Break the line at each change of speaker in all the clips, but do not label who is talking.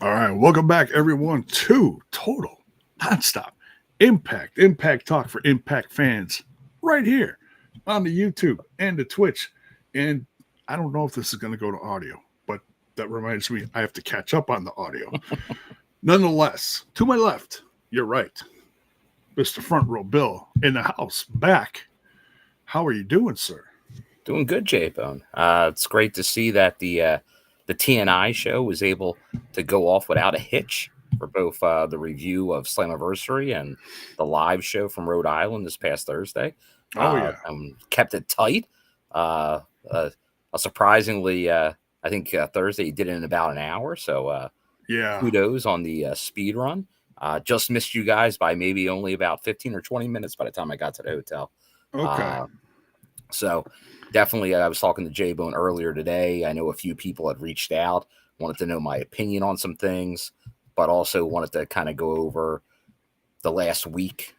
All right, welcome back, everyone, to Total Nonstop Impact Talk for Impact fans, right here on the YouTube and the Twitch. And I don't know if this is going to go to audio, but that reminds me, I have to catch up on the audio. Nonetheless, to my left, you're right, Mr. Front Row Bill in the house, back. How are you doing, sir?
Doing good, J-Bone. It's great to see that the TNI show was able to go off without a hitch for both the review of Slammiversary and the live show from Rhode Island this past Thursday. Kept it tight. Surprisingly, I think Thursday he did it in about an hour. So kudos on the speed run. Just missed you guys by maybe only about 15 or 20 minutes by the time I got to the hotel.
Okay.
So definitely, I was talking to J-Bone earlier today. I know a few people had reached out, wanted to know my opinion on some things, but also wanted to kind of go over the last week.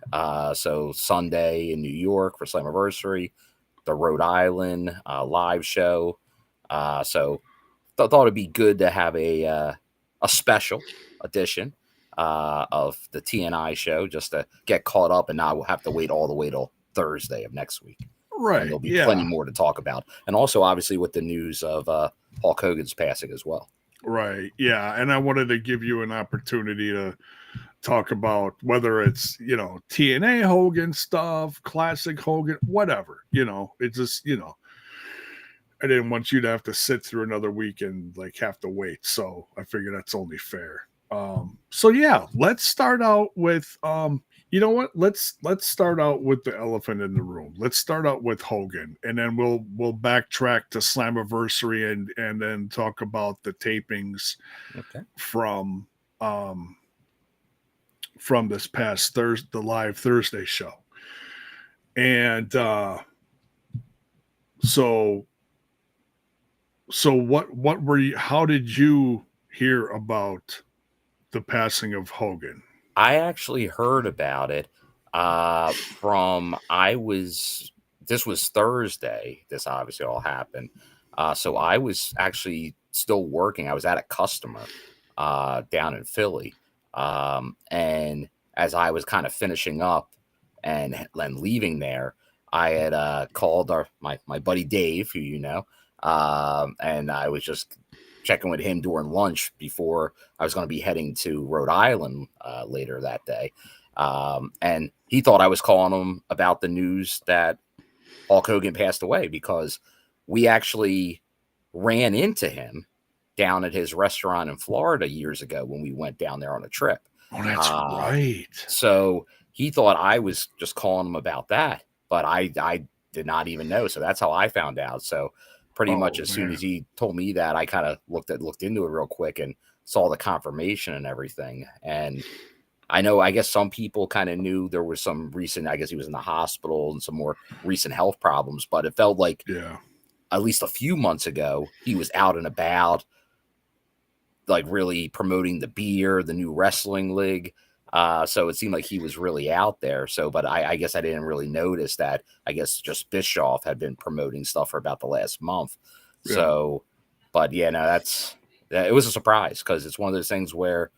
So Sunday in New York for Slammiversary, the Rhode Island live show. So thought it'd be good to have a special edition of the TNI show just to get caught up and not have to wait all the way till Thursday of next week.
Right.
And there'll be plenty more to talk about. And also, obviously, with the news of Hulk Hogan's passing as well.
Right. Yeah. And I wanted to give you an opportunity to talk about whether it's, TNA Hogan stuff, classic Hogan, whatever, it's just, I didn't want you to have to sit through another week and have to wait. So I figure that's only fair. So yeah, let's start out with, you know what? Let's start out with the elephant in the room. Let's start out with Hogan, and then we'll backtrack to Slammiversary and then talk about the tapings from this past Thursday, the live Thursday show. And so what were you? How did you hear about the passing of Hogan?
I actually heard about it this was Thursday. This obviously all happened. So I was actually still working. I was at a customer down in Philly. And as I was kind of finishing up and leaving there, I had called my buddy Dave, who and I was just checking with him during lunch before I was going to be heading to Rhode Island later that day. And he thought I was calling him about the news that Hulk Hogan passed away, because we actually ran into him down at his restaurant in Florida years ago when we went down there on a trip.
Oh, that's right.
So he thought I was just calling him about that, but I did not even know. So that's how I found out. So pretty much as soon as he told me that, I kind of looked into it real quick and saw the confirmation and everything. And I guess some people kind of knew there was some recent, I guess he was in the hospital and some more recent health problems, but it felt like at least a few months ago, he was out and about, really promoting the beer, the new wrestling league. So it seemed like he was really out there. So, but I guess I didn't really notice that. I guess just Bischoff had been promoting stuff for about the last month. Yeah. So, but yeah, no, it was a surprise, because it's one of those things where,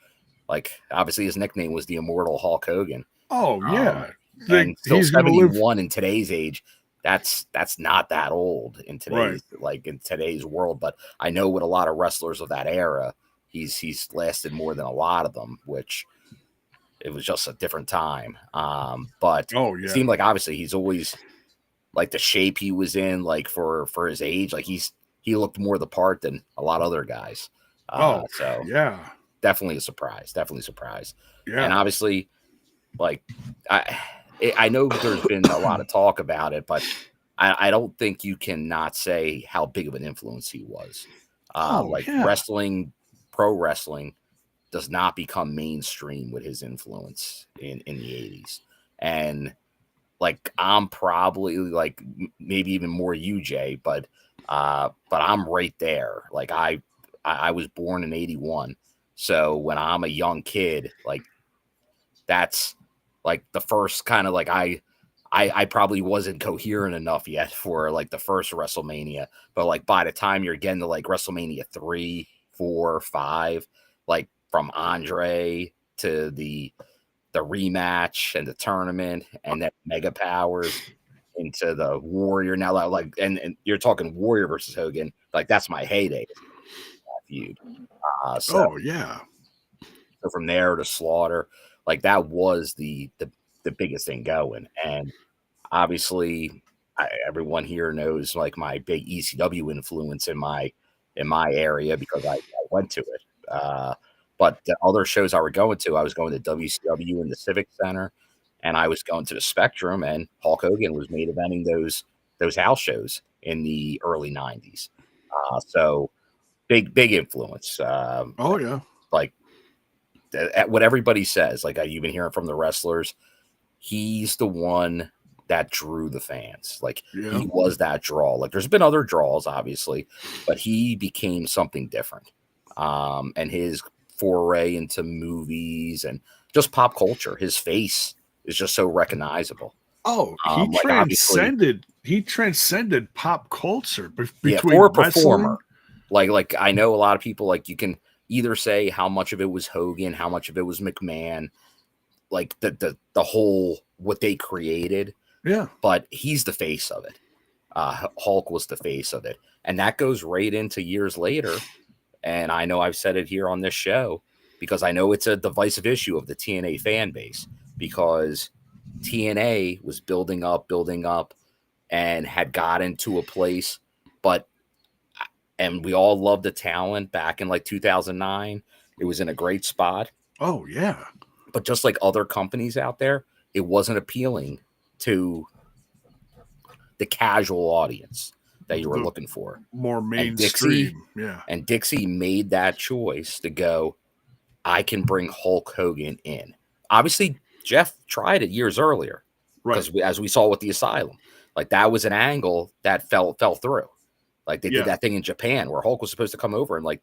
obviously his nickname was the Immortal Hulk Hogan.
Oh yeah.
And still 71 in today's age. That's not that old in today's, in today's world. But I know with a lot of wrestlers of that era, he's lasted more than a lot of them, which it was just a different time. But it seemed like obviously he's always the shape he was in, for his age, he looked more the part than a lot of other guys. So definitely a surprise. Yeah. And obviously, I know there's been a lot of talk about it, but I don't think you can not say how big of an influence he was. Wrestling, pro wrestling does not become mainstream with his influence in the 80s. And I'm probably maybe even more UJ, but I'm right there. I was born in 81. So when I'm a young kid, that's the first kind of I probably wasn't coherent enough yet for the first WrestleMania, but by the time you're getting to WrestleMania 3, 4, 5, from Andre to the rematch and the tournament, and then Mega Powers into the Warrior. Now, like, and you're talking Warrior versus Hogan. Like, that's my heyday feud.
Oh yeah.
So from there to Slaughter, like that was the biggest thing going. And obviously, everyone here knows like my big ECW influence in my area because I went to it. But the other shows I were going to, I was going to WCW in the Civic Center, and I was going to the Spectrum, and Hulk Hogan was main eventing those house shows in the early '90s. So big influence.
Oh yeah.
Like at what everybody says, like you've been hearing from the wrestlers, he's the one that drew the fans. Like he was that draw. Like there's been other draws, obviously, but he became something different. And his foray into movies and just pop culture, his face is just so recognizable.
Oh, he transcended pop culture between
for a
wrestling.
Performer. Like I know a lot of people, like you can either say how much of it was Hogan, how much of it was McMahon, like the whole what they created.
Yeah.
But he's the face of it. Hulk was the face of it. And that goes right into years later. And I know I've said it here on this show because I know it's a divisive issue of the TNA fan base because TNA was building up and had gotten to a place, and we all loved the talent back in like 2009. It was in a great spot.
Oh, yeah.
But just like other companies out there, it wasn't appealing to the casual audience that you were looking for.
More mainstream.
And Dixie made that choice to go, I can bring Hulk Hogan in. Obviously, Jeff tried it years earlier.
Right.
Because as we saw with the Asylum, like that was an angle that fell through. Like they did that thing in Japan where Hulk was supposed to come over in like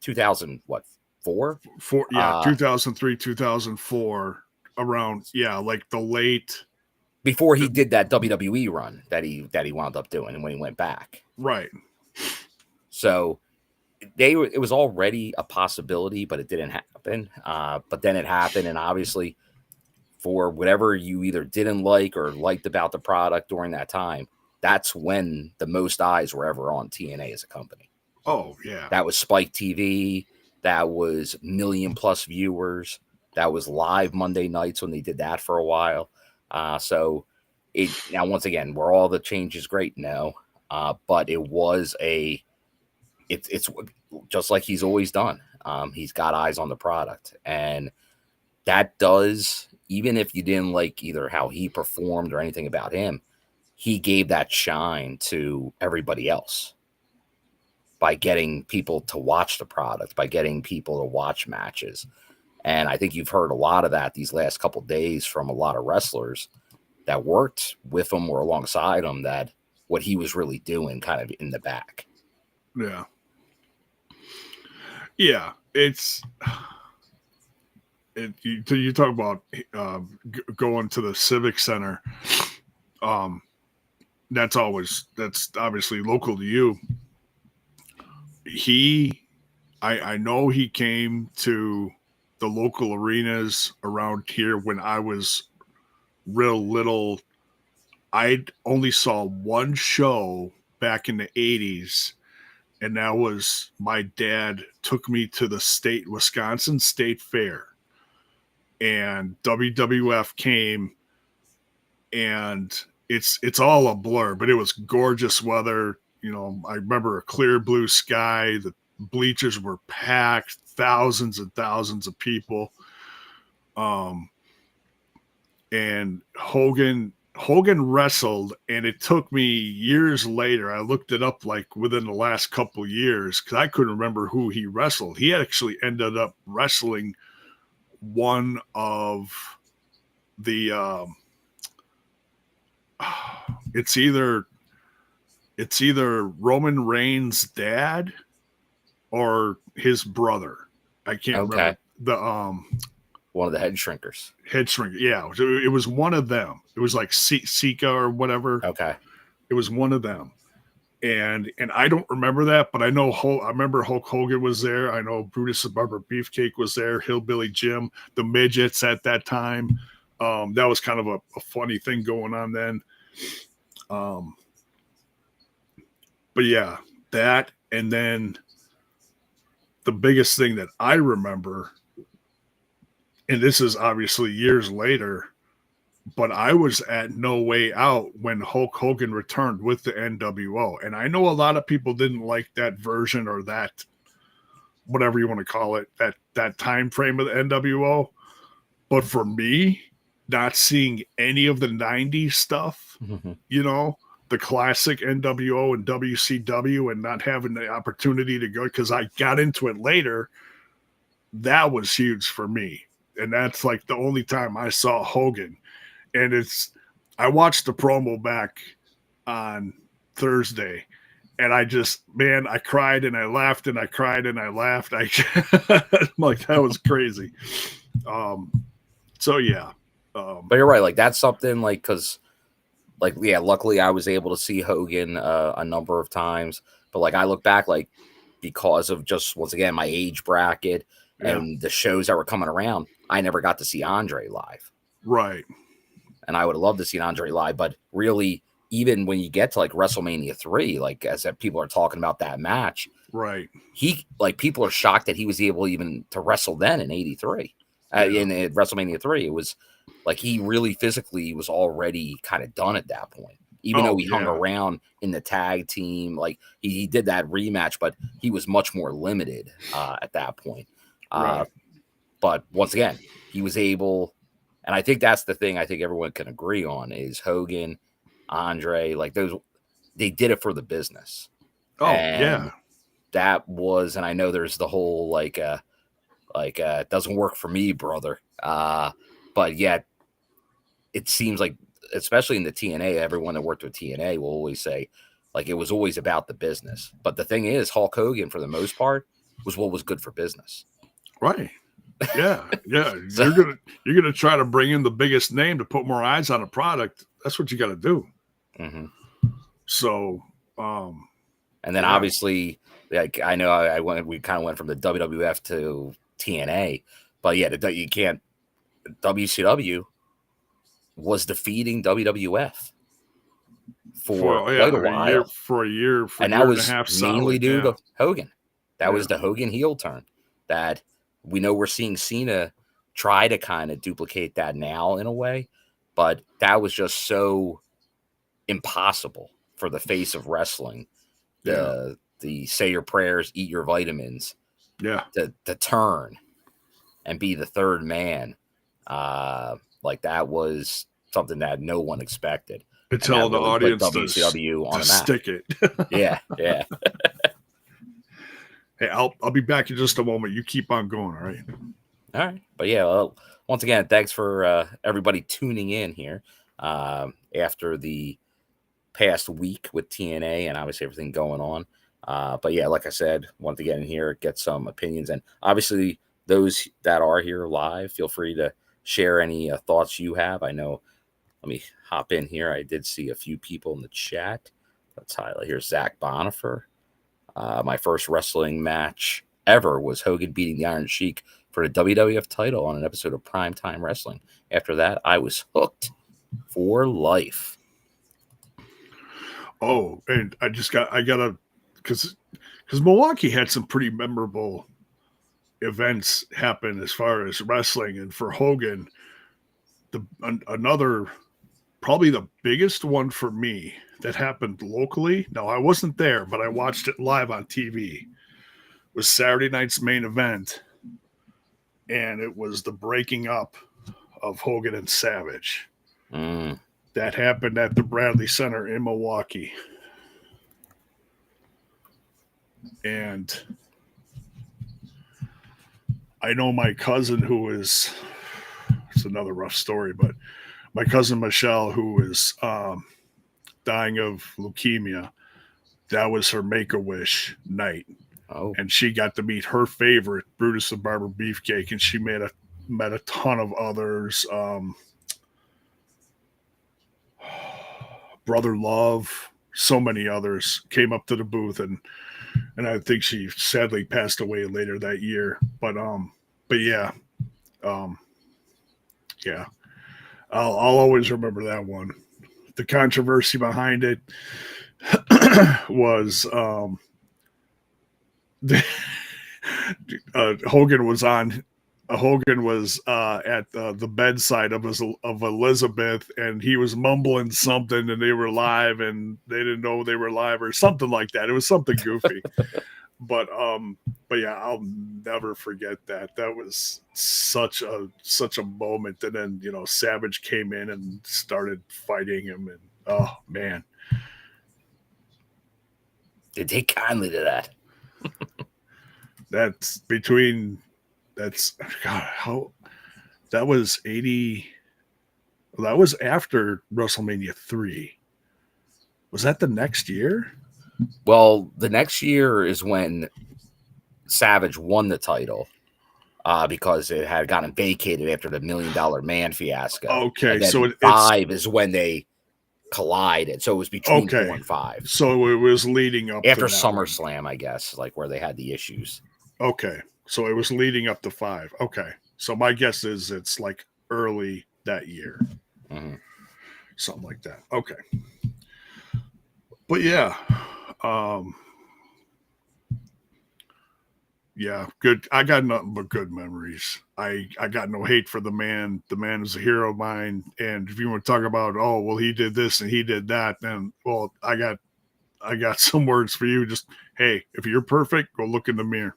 2004?
2003, 2004, around like the late
before he did that WWE run that he wound up doing when he went back.
Right.
So it was already a possibility, but it didn't happen. But then it happened, and obviously for whatever you either didn't like or liked about the product during that time, that's when the most eyes were ever on TNA as a company.
Oh, yeah.
That was Spike TV. That was million+ viewers. That was live Monday nights when they did that for a while. So now once again, were all the changes great? No. But it was it's just like he's always done. He's got eyes on the product, and that does, even if you didn't like either how he performed or anything about him, he gave that shine to everybody else by getting people to watch the product, by getting people to watch matches. And I think you've heard a lot of that these last couple of days from a lot of wrestlers that worked with him or alongside him, that what he was really doing kind of in the back.
Yeah. Yeah. You talk about going to the Civic Center. That's obviously local to you. I know he came to the local arenas around here when I was real little. I only saw one show back in the 80s, and that was my dad took me to the Wisconsin State Fair, and WWF came, and it's all a blur, but it was gorgeous weather. You know, I remember a clear blue sky. The bleachers were packed, thousands and thousands of people. And Hogan wrestled, and it took me years later. I looked it up like within the last couple years because I couldn't remember who he wrestled. He actually ended up wrestling one of the it's either Roman Reigns' dad or his brother. I can't remember the
one of the head shrinkers.
Yeah, it was one of them. It was like Sika or whatever.
Okay,
it was one of them, And I don't remember that, but I know I remember Hulk Hogan was there. I know Brutus the Barber Beefcake was there. Hillbilly Jim, the midgets at that time. That was kind of a funny thing going on then. But yeah, that, and then the biggest thing that I remember, and this is obviously years later, but I was at No Way Out when Hulk Hogan returned with the NWO. And I know a lot of people didn't like that version, or that, whatever you want to call it, that time frame of the NWO. But for me, not seeing any of the 90s stuff, the classic NWO and WCW, and not having the opportunity to go, because I got into it later, that was huge for me. And that's like the only time I saw Hogan. And I watched the promo back on Thursday, and I cried and I laughed and I cried and I laughed. I'm like, that was crazy. So yeah.
But you're right. Like, that's something, like, because, like, yeah, luckily I was able to see Hogan a number of times. But, like, I look back, like, because of just, once again, my age bracket and the shows that were coming around, I never got to see Andre live.
Right.
And I would have loved to see Andre live. But really, even when you get to, like, WrestleMania 3, like, as people are talking about that match,
right,
people are shocked that he was able even to wrestle then in 83. In WrestleMania 3, it was like he really physically was already kind of done at that point. Even though he hung around in the tag team, like he did that rematch, but he was much more limited at that point.
Right.
But once again, he was able, and I think that's the thing I think everyone can agree on is Hogan, Andre, like they did it for the business.
Oh, and
that was, and I know there's the whole it doesn't work for me, brother. But yet it seems like, especially in the TNA, everyone that worked with TNA will always say, like, it was always about the business. But the thing is, Hulk Hogan, for the most part, was what was good for business.
Right. Yeah. Yeah. So, you're gonna try to bring in the biggest name to put more eyes on a product. That's what you got to do.
Mm-hmm.
So,
and then obviously, like, I know we kind of went from the WWF to TNA, but yeah, you can't. WCW was defeating WWF for quite a while.
For a year
and that was mainly due to Hogan. That was the Hogan heel turn. That we know we're seeing Cena try to kind of duplicate that now in a way, but that was just so impossible for the face of wrestling. The say your prayers, eat your vitamins. To turn and be the third man. Like, that was something that no one expected.
To tell the audience
WCW on a map.
Stick it.
Yeah.
Hey, I'll be back in just a moment. You keep on going,
all right. But yeah, well, once again, thanks for everybody tuning in here after the past week with TNA and obviously everything going on. But yeah, like I said, want to get in here, get some opinions, and obviously those that are here live, feel free to share any thoughts you have. I know, let me hop in here. I did see a few people in the chat. Let's highlight here. Zach Bonifer. My first wrestling match ever was Hogan beating the Iron Sheik for the WWF title on an episode of Primetime Wrestling. After that, I was hooked for life.
Oh, and because Milwaukee had some pretty memorable events happen as far as wrestling, and for Hogan, another probably the biggest one for me that happened locally. Now, I wasn't there, but I watched it live on TV. Was Saturday night's main event, and it was the breaking up of Hogan and Savage. That happened at the Bradley Center in Milwaukee. And I know my cousin it's another rough story, but my cousin Michelle, who is dying of leukemia, that was her Make-A-Wish night.
Oh.
And she got to meet her favorite, Brutus the Barber Beefcake, and she met a ton of others. Brother Love. so many others came up to the booth, and I think she sadly passed away later that year. But yeah, um, yeah, I'll always remember that one. The controversy behind it was Hogan was on. Hogan was at the bedside of Elizabeth, and he was mumbling something, and they were live, and they didn't know they were live, or something like that. It was something goofy, but yeah, I'll never forget that. That was such a moment. And then Savage came in and started fighting him, and oh man,
They take kindly to that.
that's God, how that was 80. That was after WrestleMania 3. Was that the next year?
Well, the next year is when Savage won the title because it had gotten vacated after the $1 Million Man fiasco.
Okay,
so five is when they collided. So it was between 4 and 5.
So it was leading up
after
to
SummerSlam, I guess, like where they had the issues.
Okay, so it was leading up to 5. Okay, so my guess is it's like early that year, something like that. Okay, but yeah, yeah, good. I got nothing but good memories. I got no hate for the man. The man is a hero of mine. And if you want to talk about, oh well, he did this and he did that, then well, I got some words for you. Just hey, if you're perfect, go look in the mirror.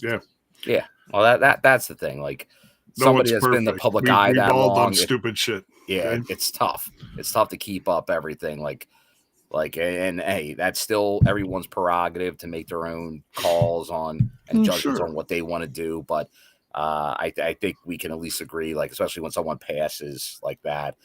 Yeah.
Yeah. Well, that's the thing. Like somebody that's been in the public eye
we've
that
all
long,
done stupid shit.
Yeah,
okay?
It's tough. It's tough to keep up everything. And hey, that's still everyone's prerogative to make their own calls on and judgments on what they want to do. But I think we can at least agree, like especially when someone passes like that,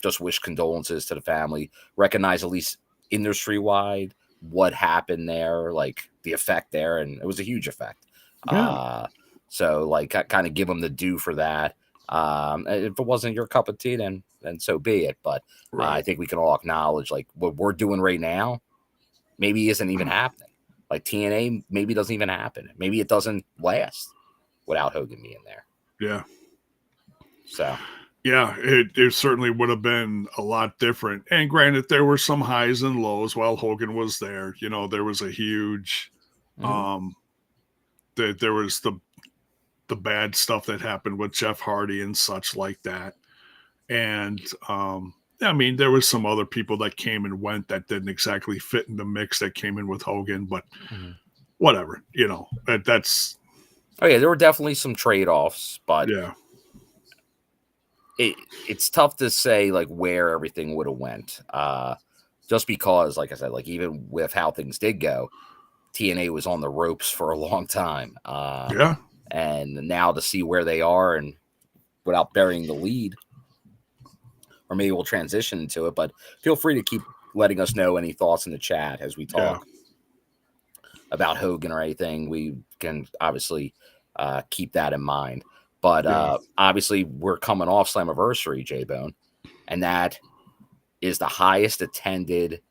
just wish condolences to the family. Recognize at least industry wide what happened there, like the effect there, and it was a huge effect.
Yeah.
So like kind of give them the due for that. If it wasn't your cup of tea, then so be it. But I think we can all acknowledge like what we're doing right now maybe isn't even happening. Like TNA maybe doesn't even happen. Maybe it doesn't last without Hogan being there.
Yeah.
So
yeah, it certainly would have been a lot different. And granted, there were some highs and lows while Hogan was there. There was a huge there was the bad stuff that happened with Jeff Hardy and such like that. And I mean, there was some other people that came and went that didn't exactly fit in the mix that came in with Hogan, but whatever, that's.
Oh yeah, there were definitely some trade-offs, but
yeah,
it's tough to say like where everything would have went. Just because, like I said, like even with how things did go, TNA was on the ropes for a long time.
Yeah.
And now to see where they are and without burying the lead, or maybe we'll transition into it, but feel free to keep letting us know any thoughts in the chat as we talk about Hogan or anything. We can obviously keep that in mind. But obviously we're coming off Slammiversary, J-Bone, and that is the highest attended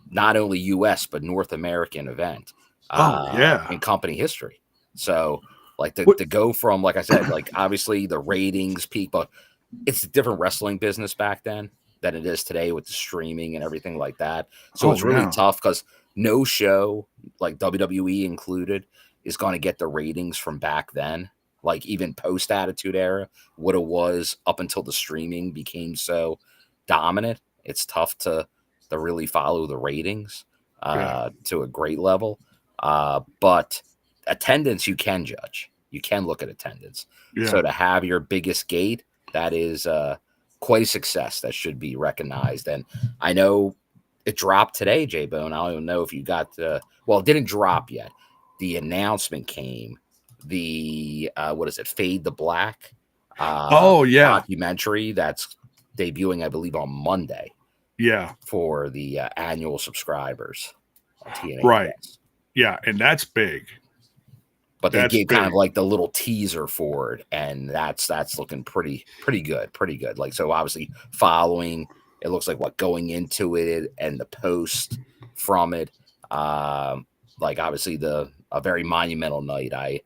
not only U.S. but North American event in company history. So like to go from, like I said, like obviously the ratings peak, but it's a different wrestling business back then than it is today with the streaming and everything like that. So it's really tough because no show, like WWE included, is going to get the ratings from back then. Like even post Attitude Era, what it was up until the streaming became so dominant. It's tough to really follow the ratings to a great level. But attendance, you can judge. You can look at attendance. Yeah. So to have your biggest gate, that is quite a success that should be recognized. And I know it dropped today, J-Bone. I don't even know if you got well, it didn't drop yet. The announcement came. The what is it? Fade to Black. Documentary that's debuting, I believe, on Monday.
Yeah.
For the annual subscribers on TNA.
Right. Yeah, and that's big.
But they gave kind of like the little teaser for it, and that's looking pretty good. Like, so obviously following It looks like going into it and the post from it. Like obviously a very monumental night.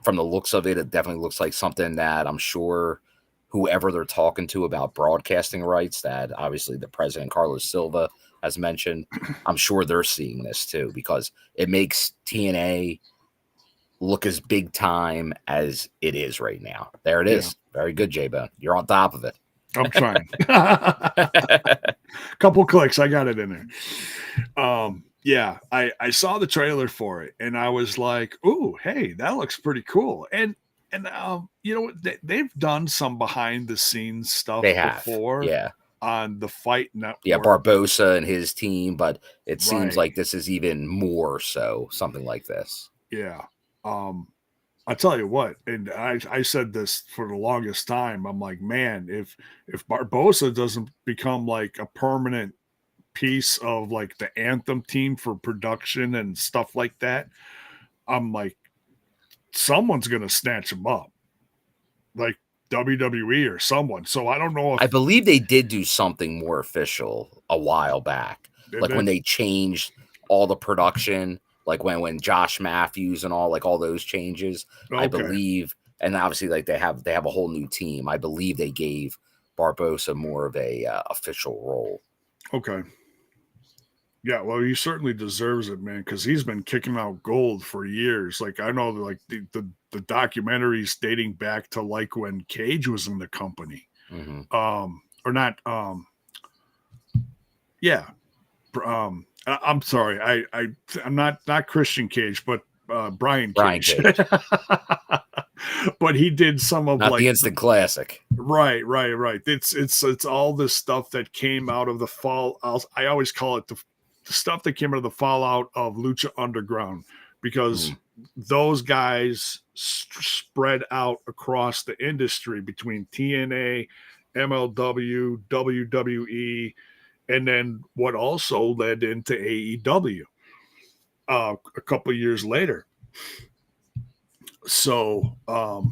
From the looks of it, it definitely looks like something that I'm sure whoever they're talking to about broadcasting rights, that obviously the president, Carlos Silva, has mentioned, I'm sure they're seeing this too, because it makes TNA look as big time as it is right now. There it is. Very good, J-Bone. You're on top of it.
I'm trying. Couple clicks, I got it in there. Yeah, I saw the trailer for it, and I was like, "Ooh, hey, that looks pretty cool." And you know what? They've done some behind the scenes stuff before, on the Fight Network.
Yeah, Barbosa and his team, but it seems like this is even more so, something like this.
Yeah. I'll tell you what, and I said this for the longest time. I'm like, man, if Barbosa doesn't become like a permanent piece of like the Anthem team for production and stuff like that, I'm like, someone's gonna snatch him up, like WWE or someone. So I don't know if
I believe they did do something more official a while back, like when they changed all the production. Like when Josh Matthews and all those changes, I believe, and obviously like they have a whole new team. I believe they gave Barbosa more of a official role.
Okay. Yeah, well, he certainly deserves it, man, because he's been kicking out gold for years. Like I know, like the documentaries dating back to like when Cage was in the company, or not. Yeah. I'm sorry. I'm not Christian Cage, but Brian Cage. But he did some of
not
like
the instant classic.
Right. It's all this stuff that came out of the fall. I always call it the stuff that came out of the fallout of Lucha Underground, because those guys spread out across the industry between TNA, MLW, WWE, and then what also led into AEW a couple years later. So, no,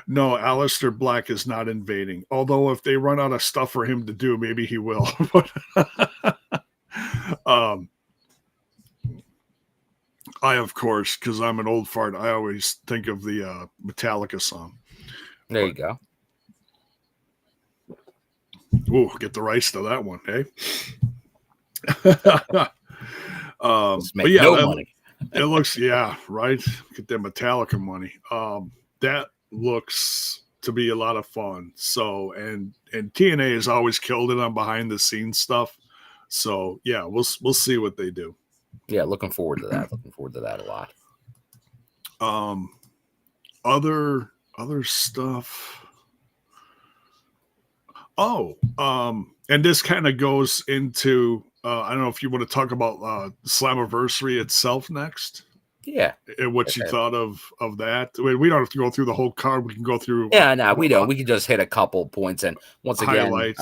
Aleister Black is not invading. Although if they run out of stuff for him to do, maybe he will. I, of course, because I'm an old fart, I always think of the Metallica song.
There you go.
Ooh, get the rights to that one, eh?
But yeah, no money.
It looks, right. Get that Metallica money. That looks to be a lot of fun. So, and TNA has always killed it on behind the scenes stuff. So yeah, we'll see what they do.
Yeah, looking forward to that. Looking forward to that a lot.
Other stuff. And this kind of goes into I don't know if you want to talk about Slammiversary itself next.
Yeah.
And what you thought of that. We don't have to go through the whole card. We can go through.
Yeah, no, we don't. We can just hit a couple points. And once again,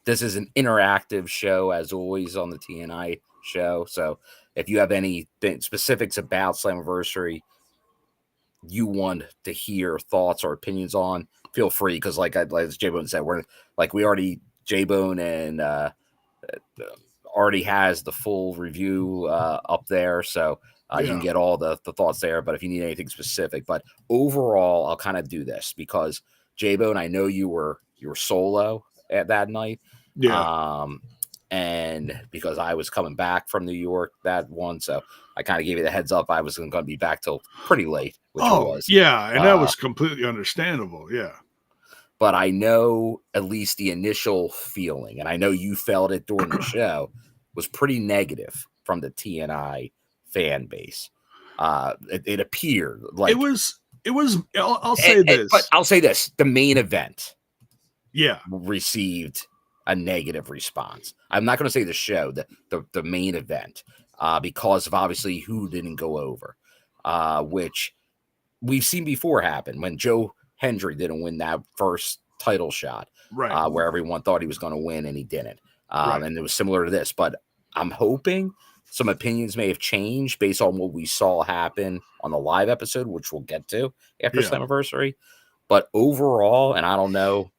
this is an interactive show, as always, on the TNI show. So if you have any specifics about Slammiversary you want to hear thoughts or opinions on, feel free. Because like as J-Bone said, J-Bone and already has the full review up there. So you can get all the thoughts there, but if you need anything specific. But overall, I'll kind of do this because J-Bone, I know you were solo at that night.
Yeah.
And because I was coming back from New York that one, so I kind of gave you the heads up I was going to be back till pretty late, which it was.
Yeah, and that was completely understandable, yeah.
But I know at least the initial feeling, and I know you felt it during the show, was pretty negative from the TNI fan base. It appeared like
it was. I'll say this,
but I'll say this: the main event, received a negative response. I'm not going to say the show, the main event, because of obviously who didn't go over, which we've seen before happen when Joe Hendry didn't win that first title shot,
right?
Where everyone thought he was going to win and he didn't, and it was similar to this. But I'm hoping some opinions may have changed based on what we saw happen on the live episode, which we'll get to after Slammiversary. But overall, and I don't know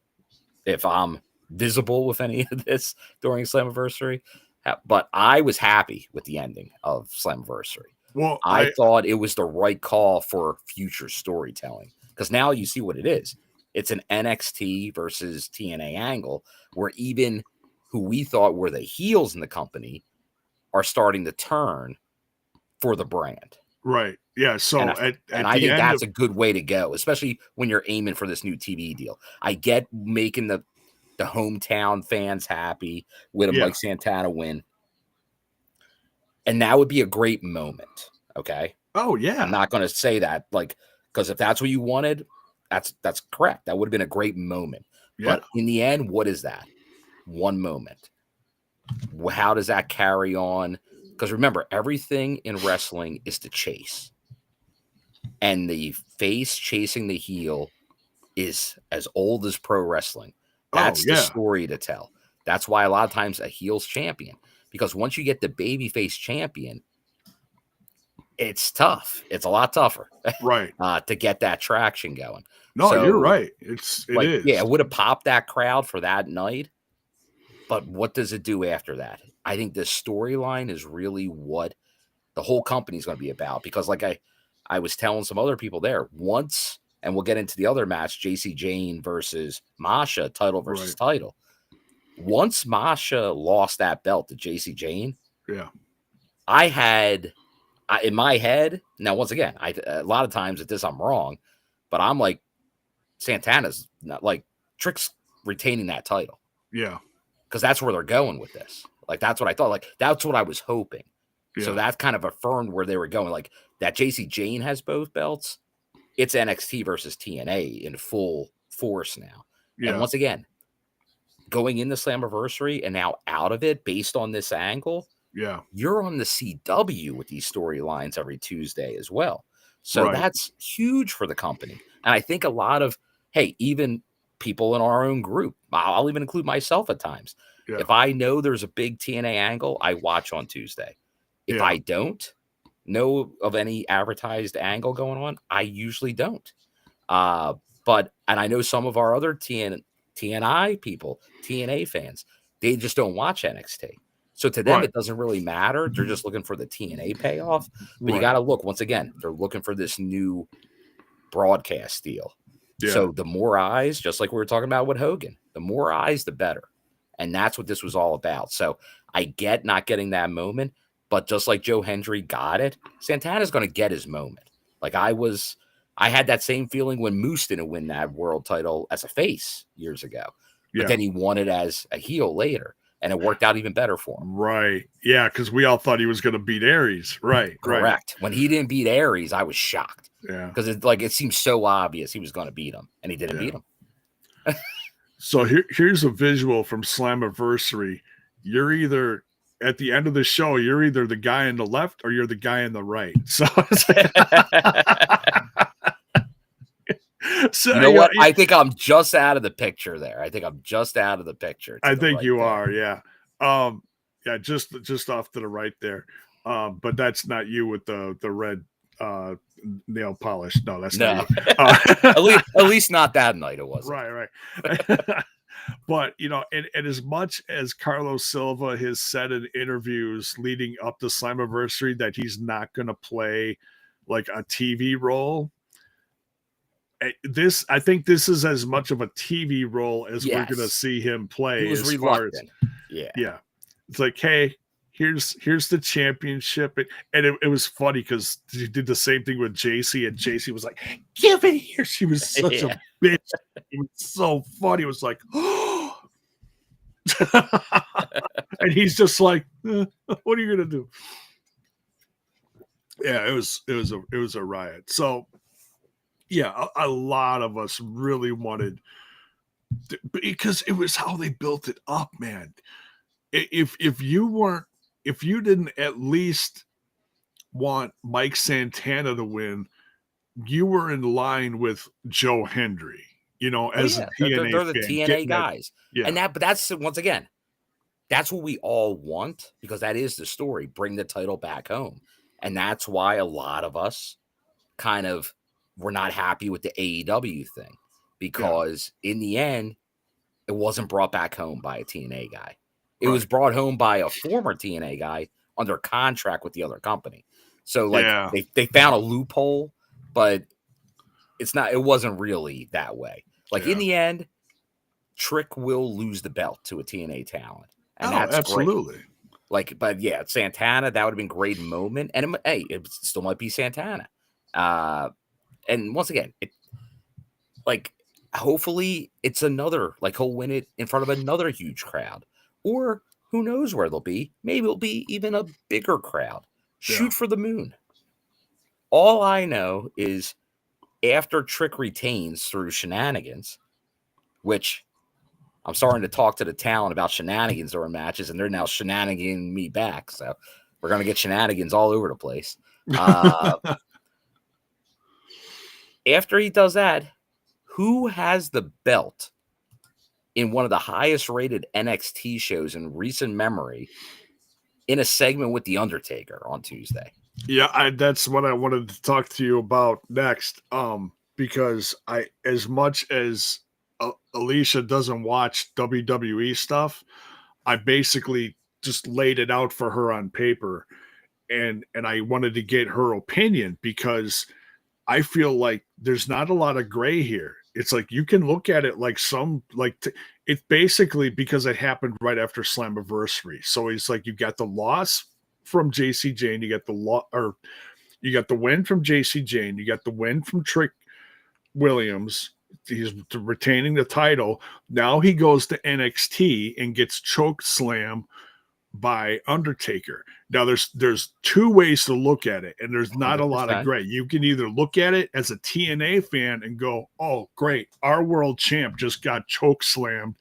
if I'm visible with any of this during Slammiversary. But I was happy with the ending of Slammiversary.
Well,
I thought it was the right call for future storytelling, because now you see what it is. It's an NXT versus TNA angle where even who we thought were the heels in the company are starting to turn for the brand.
Right. Yeah. So
and I think that's a good way to go, especially when you're aiming for this new TV deal. I get making the hometown fans happy with a Mike Santana win. And that would be a great moment. Okay.
Oh, yeah.
I'm not going to say that, like, because if that's what you wanted, that's correct. That would have been a great moment. Yeah. But in the end, what is that? One moment. How does that carry on? Because remember, everything in wrestling is to chase. And the face chasing the heel is as old as pro wrestling. That's the story to tell. That's why a lot of times a heel's champion. Because once you get the babyface champion, it's tough. It's a lot tougher,
right?
To get that traction going.
No, so, you're right. It is.
Yeah, it would have popped that crowd for that night. But what does it do after that? I think the storyline is really what the whole company is going to be about. Because like I was telling some other people there, once, and we'll get into the other match, JC Jane versus Masha, title versus title. Once Masha lost that belt to JC Jane, I had in my head, now once again, a lot of times at this I'm wrong, but I'm like, Santana's not like Trick's retaining that title.
Yeah.
Because that's where they're going with this. Like, that's what I thought. Like, that's what I was hoping. Yeah. So that kind of affirmed where they were going. Like, that JC Jane has both belts. It's NXT versus TNA in full force now. Yeah. And once again, going into Slammiversary and now out of it based on this angle, you're on the CW with these storylines every Tuesday as well. So that's huge for the company. And I think a lot of, even people in our own group, I'll even include myself at times. Yeah. If I know there's a big TNA angle, I watch on Tuesday. If I don't know of any advertised angle going on, I usually don't. And I know some of our other TNI people, TNA fans, they just don't watch NXT. So to them, it doesn't really matter. They're just looking for the TNA payoff. But you got to look, once again, they're looking for this new broadcast deal. Yeah. So the more eyes, just like we were talking about with Hogan, the more eyes, the better. And that's what this was all about. So I get not getting that moment, but just like Joe Hendry got it, Santana's going to get his moment. Like I had that same feeling when Moose didn't win that world title as a face years ago. But then he won it as a heel later. And it worked out even better for him.
Right. Yeah, because we all thought he was going to beat Aries. Right.
Correct. When he didn't beat Aries, I was shocked. Yeah. Because it seemed so obvious he was going to beat him, and he didn't beat him.
So here's a visual from Slammiversary. You're either, at the end of the show, you're either the guy on the left or you're the guy on the right. So
So, you know what? I think I'm just out of the picture there. I think I'm just out of the picture.
I think you are, yeah. Just off to the right there. But that's not you with the red nail polish. No, that's not
you. At least not that night it wasn't.
Right. But, and as much as Carlos Silva has said in interviews leading up to Slammiversary that he's not going to play like a TV role, I think this is as much of a TV role as we're going to see him play.
He was reluctant.
Yeah. It's like, hey, here's the championship, and it was funny because he did the same thing with JC, and JC was like, "Give it here." She was such a bitch. It was so funny. It was like, oh, and he's just like, "What are you gonna do?" Yeah, it was a riot. So. Yeah, a lot of us really wanted because it was how they built it up, man. If you didn't at least want Mike Santana to win, you were in line with Joe Hendry, as a TNA
they're the
fan,
TNA guys. But that's once again, that's what we all want because that is the story. Bring the title back home. And that's why a lot of us kind of we're not happy with the AEW thing because in the end, it wasn't brought back home by a TNA guy. It
Right.
was brought home by a former TNA guy under contract with the other company. So like
Yeah.
they found a loophole, but it wasn't really that way. Like in the end, Trick will lose the belt to a TNA talent. And that's
absolutely.
Great. Like, but yeah, Santana, that would have been a great moment. And it still might be Santana. And once again, hopefully it's another, like he'll win it in front of another huge crowd. Or who knows where they'll be? Maybe it'll be even a bigger crowd. Shoot for the moon. All I know is after Trick retains through shenanigans, which I'm starting to talk to the talent about shenanigans during matches, and they're now shenaniganing me back. So we're going to get shenanigans all over the place. After he does that, who has the belt in one of the highest rated NXT shows in recent memory in a segment with The Undertaker on Tuesday?
Yeah, that's what I wanted to talk to you about next. Because as much as Alicia doesn't watch WWE stuff, I basically just laid it out for her on paper, and I wanted to get her opinion because I feel like there's not a lot of gray here. It's like you can look at it like it's basically because it happened right after Slammiversary. So it's like you got the loss from JC Jane, you got you got the win from JC Jane, you got the win from Trick Williams. He's retaining the title. Now he goes to NXT and gets choke slam by Undertaker. Now there's two ways to look at it, and there's not 100%. A lot of gray. You can either look at it as a TNA fan and go, "Oh, great, our world champ just got choke slammed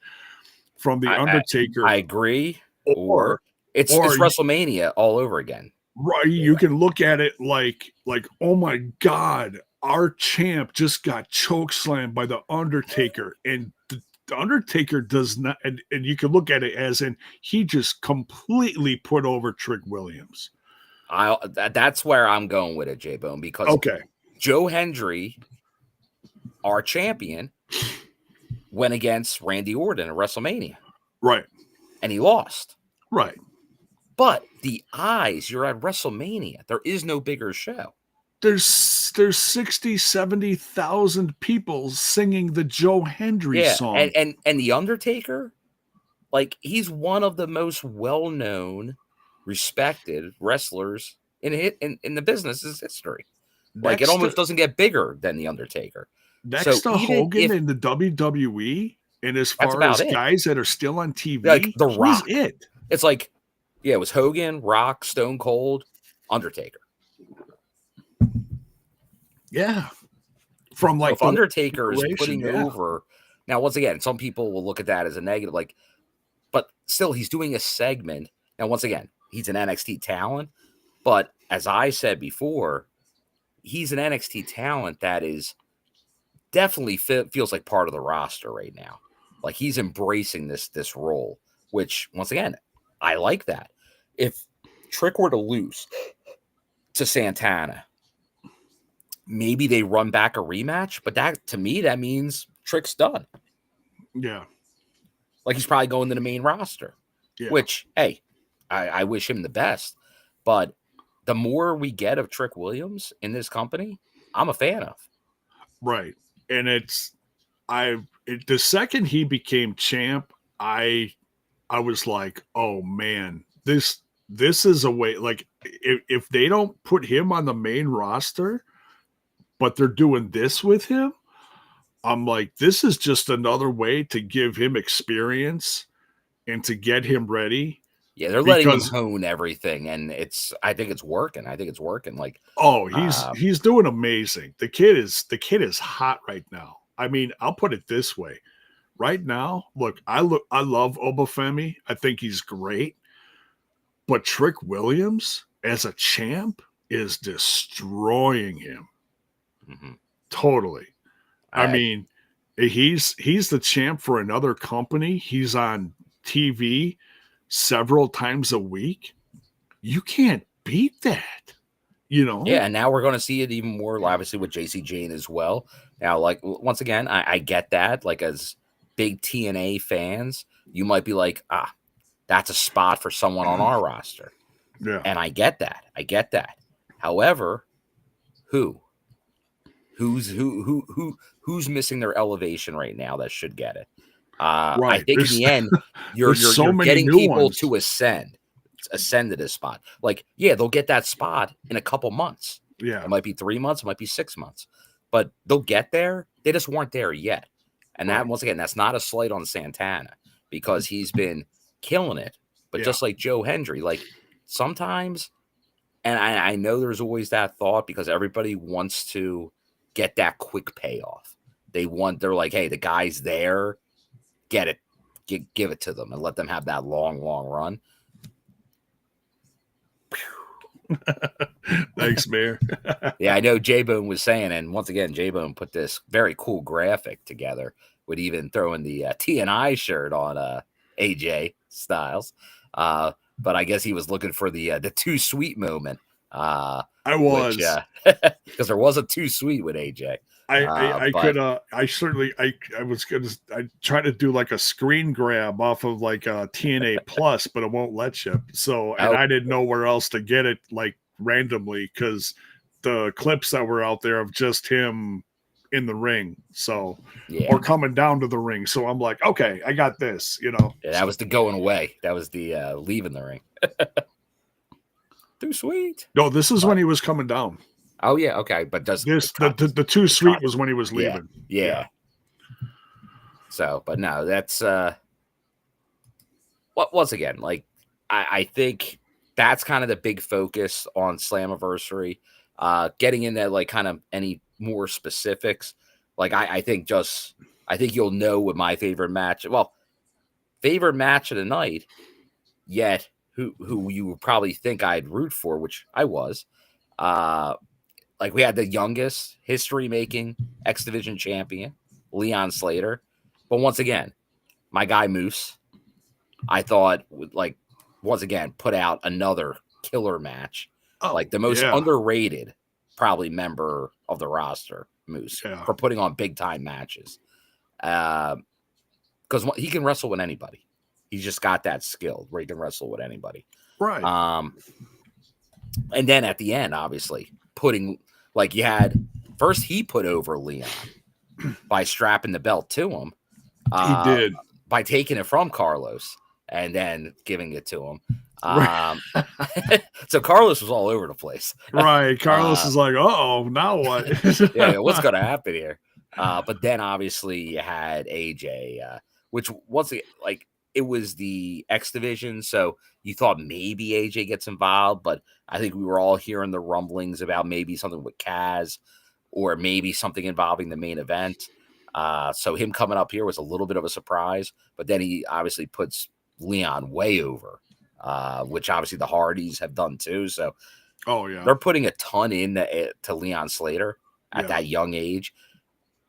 from the Undertaker."
I agree. Or it's WrestleMania all over again.
Right. You can look at it like, oh my God, our champ just got choke slammed by the Undertaker, and the Undertaker does not, and you can look at it as in he just completely put over Trick Williams.
That's where I'm going with it, J-Bone, because Joe Hendry, our champion, went against Randy Orton at WrestleMania.
Right.
And he lost.
Right.
But the eyes, you're at WrestleMania. There is no bigger show.
There's 60, 70,000 people singing the Joe Hendry song.
And the Undertaker, like, he's one of the most well-known, respected wrestlers in the business's history. Like, it almost doesn't get bigger than the Undertaker.
Next to Hogan in the WWE, and as far as guys that are still on TV,
like The Rock.
It's
like, it was Hogan, Rock, Stone Cold, Undertaker.
Yeah. From like
if Undertaker is putting over. Now, once again, some people will look at that as a negative, but still he's doing a segment. Now, once again, he's an NXT talent, but as I said before, he's an NXT talent that is definitely feels like part of the roster right now. Like he's embracing this role, which once again, I like that. If Trick were to lose to Santana, maybe they run back a rematch, but that to me, that means Trick's done.
Yeah.
Like he's probably going to the main roster, which, hey, I wish him the best. But the more we get of Trick Williams in this company, I'm a fan of.
Right. And the second he became champ, I was like, oh man, this is a way, like if they don't put him on the main roster, but they're doing this with him, I'm like, this is just another way to give him experience and to get him ready.
Yeah, they're letting him hone everything, and I think it's working. Like,
oh, he's doing amazing. The kid is hot right now. I mean, I'll put it this way. Right now, I love Obafemi. I think he's great. But Trick Williams as a champ is destroying him.
Mm-hmm.
Totally. I mean, he's the champ for another company. He's on TV several times a week. You can't beat that, you know?
Yeah, and now we're going to see it even more, obviously, with JC Jane as well. Now, like, once again, I get that. Like, as big TNA fans, you might be like, that's a spot for someone on our roster.
Yeah.
And I get that. However, who's missing their elevation right now that should get it?
Right.
I think in the end, you're getting people to ascend to this spot. Like, yeah, they'll get that spot in a couple months.
Yeah.
It might be 3 months, it might be 6 months, but they'll get there. They just weren't there yet. And that, once again, that's not a slight on Santana because he's been killing it. But just like Joe Hendry, like sometimes, and I know there's always that thought because everybody wants to get that quick payoff. They're like, hey, the guy's there, get it, give it to them and let them have that long run.
Thanks, Mayor.
Yeah, I know J-Bone was saying, and once again, J-Bone put this very cool graphic together with even throwing the TNI shirt on AJ Styles. But I guess he was looking for the too sweet moment.
I was
because there was a too sweet with AJ.
I tried to do like a screen grab off of like a TNA Plus, but it won't let you. So, and I didn't know where else to get it like randomly because the clips that were out there of just him in the ring, or coming down to the ring. So I'm like, okay, I got this,
Yeah, that was the going away. That was the leaving the ring. Too sweet.
No, this is when he was coming down.
Oh yeah, okay, but does
this the too sweet was when he was leaving?
Yeah. So, but no, that's once again, like I think that's kind of the big focus on Slammiversary. Getting into like kind of any more specifics, like I think you'll know what my favorite match. Well, favorite match of the night, yet who you would probably think I'd root for, which I was. Like we had the youngest history-making X Division champion, Leon Slater. But once again, my guy Moose, I thought would once again put out another killer match. Like the most underrated probably member of the roster, Moose, for putting on big-time matches. Because he can wrestle with anybody. He's just got that skill where he can wrestle with anybody.
Right.
And then at the end, obviously, putting you had first he put over Leon by strapping the belt to him.
He did
by taking it from Carlos and then giving it to him. So Carlos was all over the place.
Right. Carlos is like, oh, now what?
What's going to happen here? But then obviously you had AJ, which was it was the X Division, so you thought maybe AJ gets involved, but I think we were all hearing the rumblings about maybe something with Kaz or maybe something involving the main event. So him coming up here was a little bit of a surprise, but then he obviously puts Leon way over, which obviously the Hardys have done too. So they're putting a ton in to Leon Slater at that young age.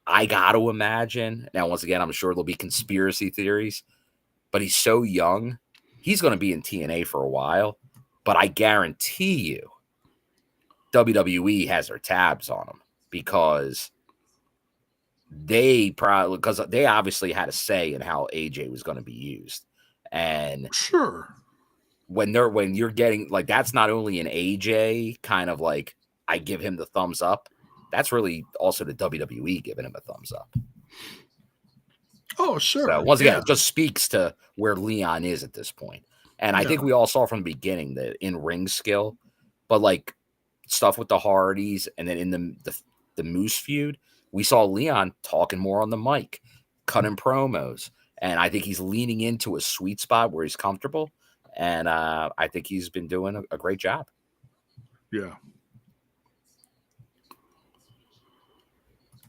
I got to imagine. Now, once again, I'm sure there'll be conspiracy theories, but he's so young. He's going to be in TNA for a while, but I guarantee you WWE has their tabs on him because they obviously had a say in how AJ was going to be used. And
sure,
when you're getting that's not only an AJ kind of I give him the thumbs up. That's really also the WWE giving him a thumbs up.
Oh, sure.
So once again, it just speaks to where Leon is at this point. And I think we all saw from the beginning the in-ring skill, but stuff with the Hardys and then in the Moose feud, we saw Leon talking more on the mic, cutting promos. And I think he's leaning into a sweet spot where he's comfortable. And I think he's been doing a great job.
Yeah.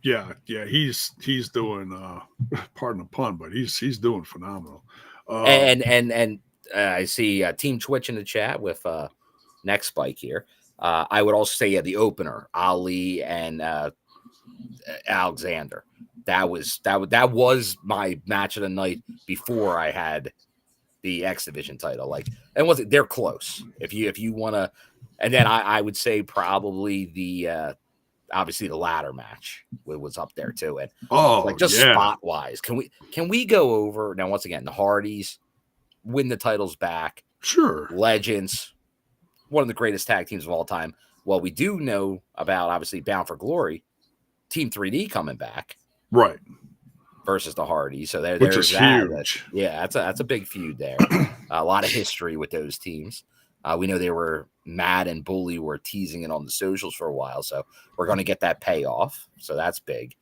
Yeah, he's doing pardon the pun, but he's doing phenomenal.
And I see Team Twitch in the chat with next spike here. I would also say the opener, Ali and Alexander. That was my match of the night before I had the X Division title. And they're close. If you want to, and then I would say probably the obviously the ladder match was up there too. And
Oh,
just
yeah.
spot wise, can we go over now? Once again, the Hardys win the titles back.
Sure.
Legends, one of the greatest tag teams of all time. Well, we do know about obviously Bound for Glory, Team 3D coming back,
right,
versus the Hardys. So
which
there's
is
that.
huge.
That's a big feud there. A lot of history with those teams. We know they were Matt and Bully were teasing it on the socials for a while, so we're going to get that payoff. So that's big.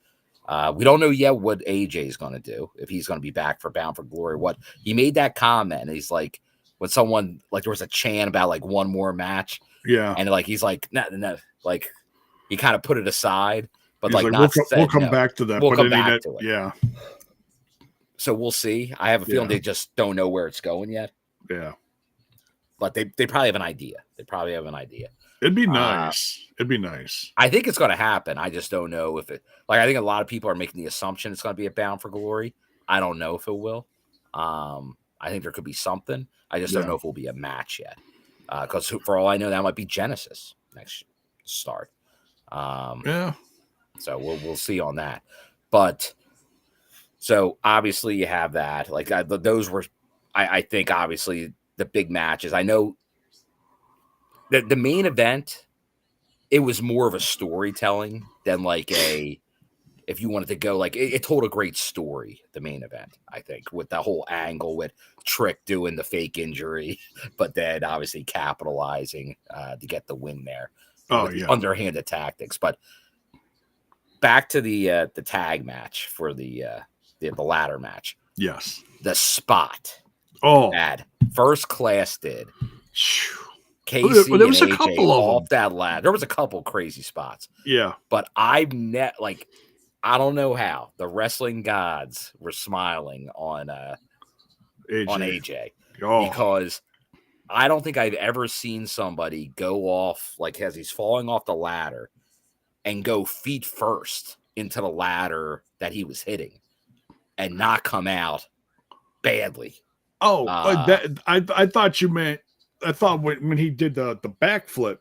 We don't know yet what AJ is going to do, if he's going to be back for Bound for Glory. What he made that comment, he's like, when someone like there was a chant about like one more match,
yeah,
and like he's like no, like he kind of put it aside, but
he's
like
we'll
not
come back to that.
We'll
but
come back to it.
Yeah.
So we'll see. I have a feeling they just don't know where it's going yet.
Yeah.
But they probably have an idea.
It'd be nice. It'd be nice.
I think it's going to happen. I just don't know if it. Like I think a lot of people are making the assumption it's going to be a Bound for Glory. I don't know if it will. I think there could be something. I just don't know if it will be a match yet. Because for all I know, that might be Genesis next start.
Yeah.
So we'll see on that. But so obviously you have that. Like those were, I think obviously the big matches. I know that the main event, it was more of a storytelling than like if you wanted to go like it told a great story. The main event, I think, with the whole angle with Trick doing the fake injury, but then obviously capitalizing to get the win there.
Oh yeah,
underhanded tactics. But back to the tag match for the ladder match.
Yes,
the spot.
Oh,
bad. First Class did.
Casey
there was
and
a
AJ
couple
off
of that ladder. There was a couple crazy spots.
Yeah,
but I don't know how the wrestling gods were smiling on AJ because I don't think I've ever seen somebody go off like as he's falling off the ladder and go feet first into the ladder that he was hitting and not come out badly.
Oh, I thought you meant. I thought when he did the backflip.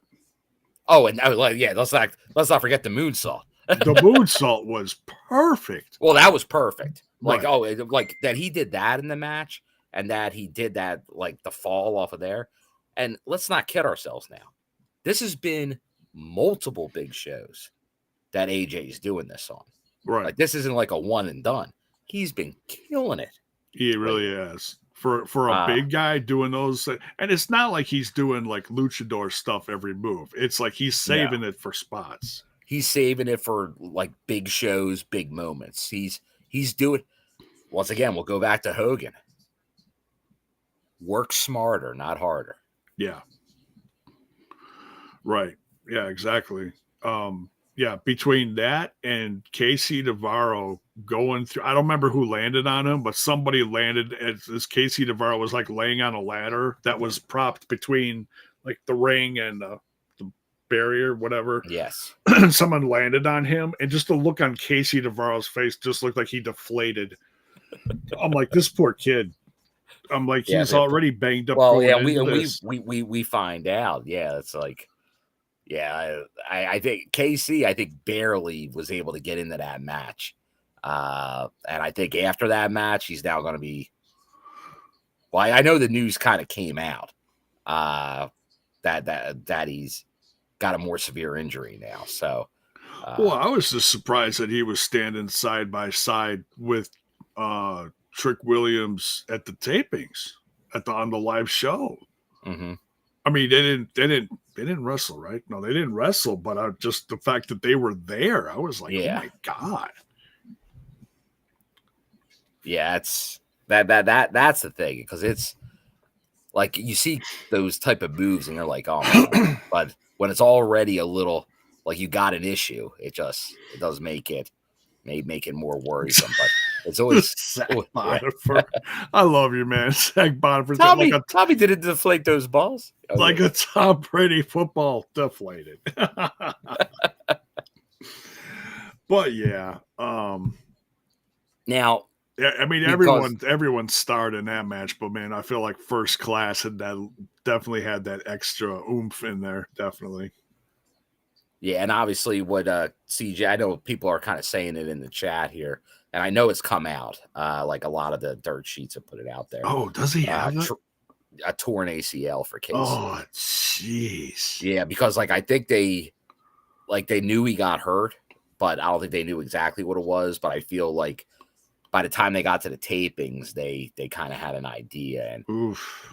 Oh, and yeah, let's not forget the moonsault.
The moonsault was perfect.
Well, that was perfect. Like,
right.
Like that he did that in the match, and that he did that like the fall off of there. And let's not kid ourselves now. This has been multiple big shows that AJ is doing this on.
Right.
Like this isn't like a one and done. He's been killing it.
He really is. For a big guy doing those, and it's not like he's doing like luchador stuff every move. It's like he's saving it for spots.
He's saving it for like big shows, big moments. He's doing. Once again, we'll go back to Hogan. Work smarter, not harder.
Yeah. Right. Yeah. Exactly. Yeah, between that and Casey Navarro going through, I don't remember who landed on him, but somebody landed as Casey Navarro was like laying on a ladder that was propped between like the ring and the barrier, whatever.
Yes.
Someone landed on him, and just the look on Casey Navarro's face just looked like he deflated. I'm like, this poor kid. I'm like, he's already banged up.
Well, yeah, we find out. Yeah, it's like. Yeah, I think KC, barely was able to get into that match. And I think after that match, he's now going to be. Well, I know the news kind of came out that he's got a more severe injury now. So,
well, I was just surprised that he was standing side by side with Trick Williams at the tapings on the live show.
Mm-hmm.
I mean, they didn't wrestle, right? No, they didn't wrestle, but just the fact that they were there, I was like, oh my God.
Yeah, it's that's the thing, because it's like you see those type of moves and you're like, oh my God. But when it's already a little like you got an issue, it does make it more worrisome. But it's always
I love you, man. Zach Boniford.
Tommy didn't deflate those balls.
Like a Tom Brady football deflated. But yeah.
Now,
yeah, I mean everyone starred in that match, but man, I feel like First Class definitely had that extra oomph in there, definitely.
Yeah, and obviously what CJ, I know people are kind of saying it in the chat here, and I know it's come out. Like a lot of the dirt sheets have put it out there.
Oh, does he have that?
A torn ACL for Casey.
Oh, jeez.
Yeah, because like I think they knew he got hurt, but I don't think they knew exactly what it was. But I feel like by the time they got to the tapings, they kind of had an idea,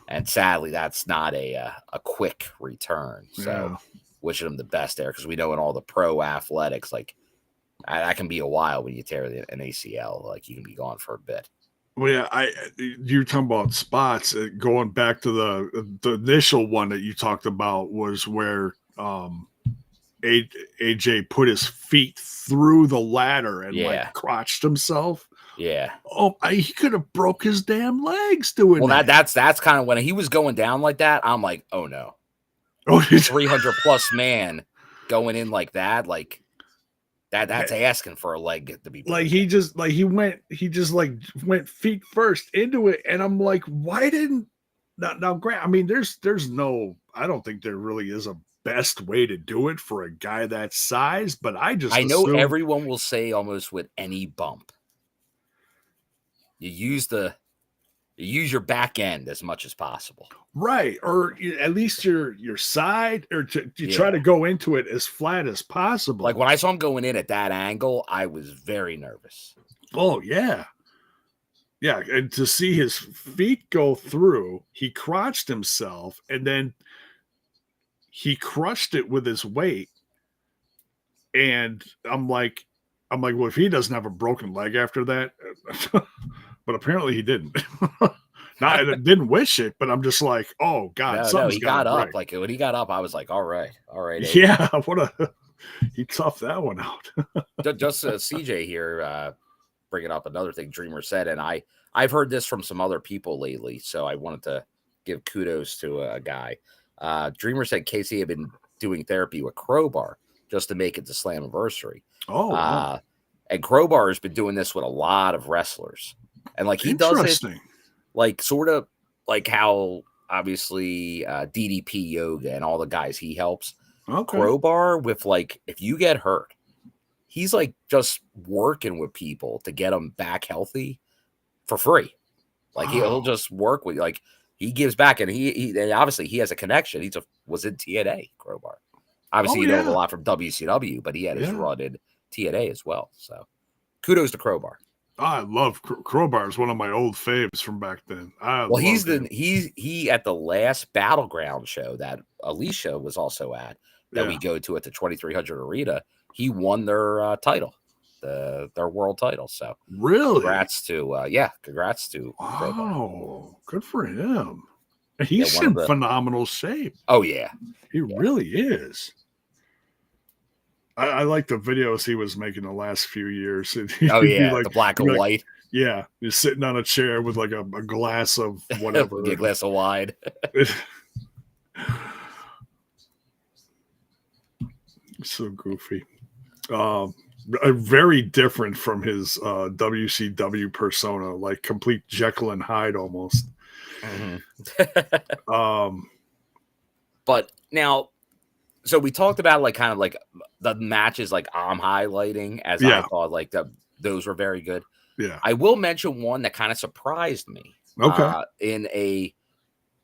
and sadly, that's not a quick return. So, wishing him the best there, because we know in all the pro athletics, like that can be a while when you tear an ACL. Like you can be gone for a bit.
Well, yeah, you're talking about spots. Going back to the initial one that you talked about was where AJ put his feet through the ladder and like crotched himself.
Yeah.
Oh, he could have broke his damn legs doing that.
That's kind of when he was going down like that. I'm like, oh no. 300 plus man going in like that, like that's asking for a leg to be broken.
Like he just went feet first into it, and I'm like, why didn't now Grant? I mean, there's no, I don't think there really is a best way to do it for a guy that size, but I
know everyone will say almost with any bump, you use your back end as much as possible,
right? Or at least your side, or you try to go into it as flat as possible.
Like when I saw him going in at that angle, I was very nervous.
Oh yeah, and to see his feet go through, he crotched himself, and then he crushed it with his weight. And I'm like, well, if he doesn't have a broken leg after that, but apparently he didn't. I didn't wish it, but I'm just like, oh God,
he got up. Break. Like when he got up, I was like, all right.
Yeah, he toughed that one out.
Just CJ here, bringing up another thing Dreamer said, and I've heard this from some other people lately, so I wanted to give kudos to a guy. Dreamer said Casey had been doing therapy with Crowbar just to make it to Slammiversary.
Oh, wow.
And Crowbar has been doing this with a lot of wrestlers, and like he does it, like sort of like how obviously DDP Yoga and all the guys he helps.
Okay.
Crowbar with like if you get hurt, he's like just working with people to get them back healthy for free. Like he'll just work with like he gives back, and he obviously he has a connection. He was in TNA, Crowbar. Obviously, you know him a lot from WCW, but he had his run in TNA as well. So, kudos to Crowbar.
I love Crowbar. Is one of my old faves from back then.
He at the last Battleground show that Alicia was also at that we go to at the 2300 Arena. He won their title, their world title. So
really,
congrats to Crowbar.
Oh, good for him. He's in phenomenal shape.
Oh yeah,
he really is. I like the videos he was making the last few years.
The black and white.
Yeah, he's sitting on a chair with like a glass of whatever.
A glass of wine.
So goofy. Very different from his WCW persona, like complete Jekyll and Hyde almost.
Mm-hmm. But now, so we talked about like kind of like the matches like I'm highlighting as I thought like those were very good.
Yeah.
I will mention one that kind of surprised me.
Okay.
In a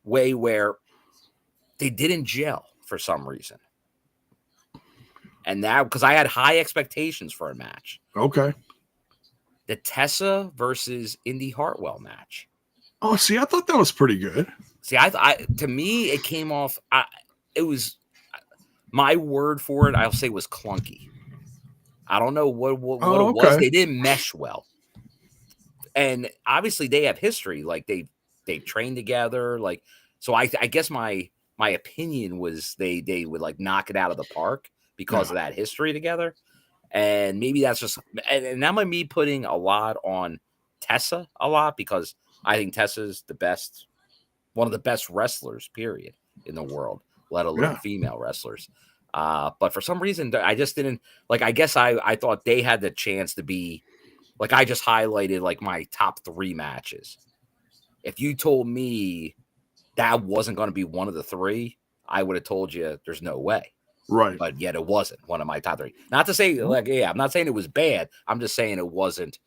way where they didn't gel for some reason. And that because I had high expectations for a match.
Okay.
The Tessa versus Indy Hartwell match.
Oh, see, I thought that was pretty good.
See, I to me it came off. It was my word for it. I'll say was clunky. I don't know what it was. They didn't mesh well, and obviously they have history. Like they trained together. Like so, I guess my opinion was they would like knock it out of the park because of that history together. And maybe that's just and that might be putting a lot on Tessa a lot because I think Tessa's one of the best wrestlers, period, in the world, let alone female wrestlers. But for some reason, I just didn't like. I guess I thought they had the chance to be like. I just highlighted like my top 3 matches. If you told me that wasn't going to be one of the 3, I would have told you there's no way.
Right.
But yet it wasn't one of my top 3. Not to say I'm not saying it was bad. I'm just saying it wasn't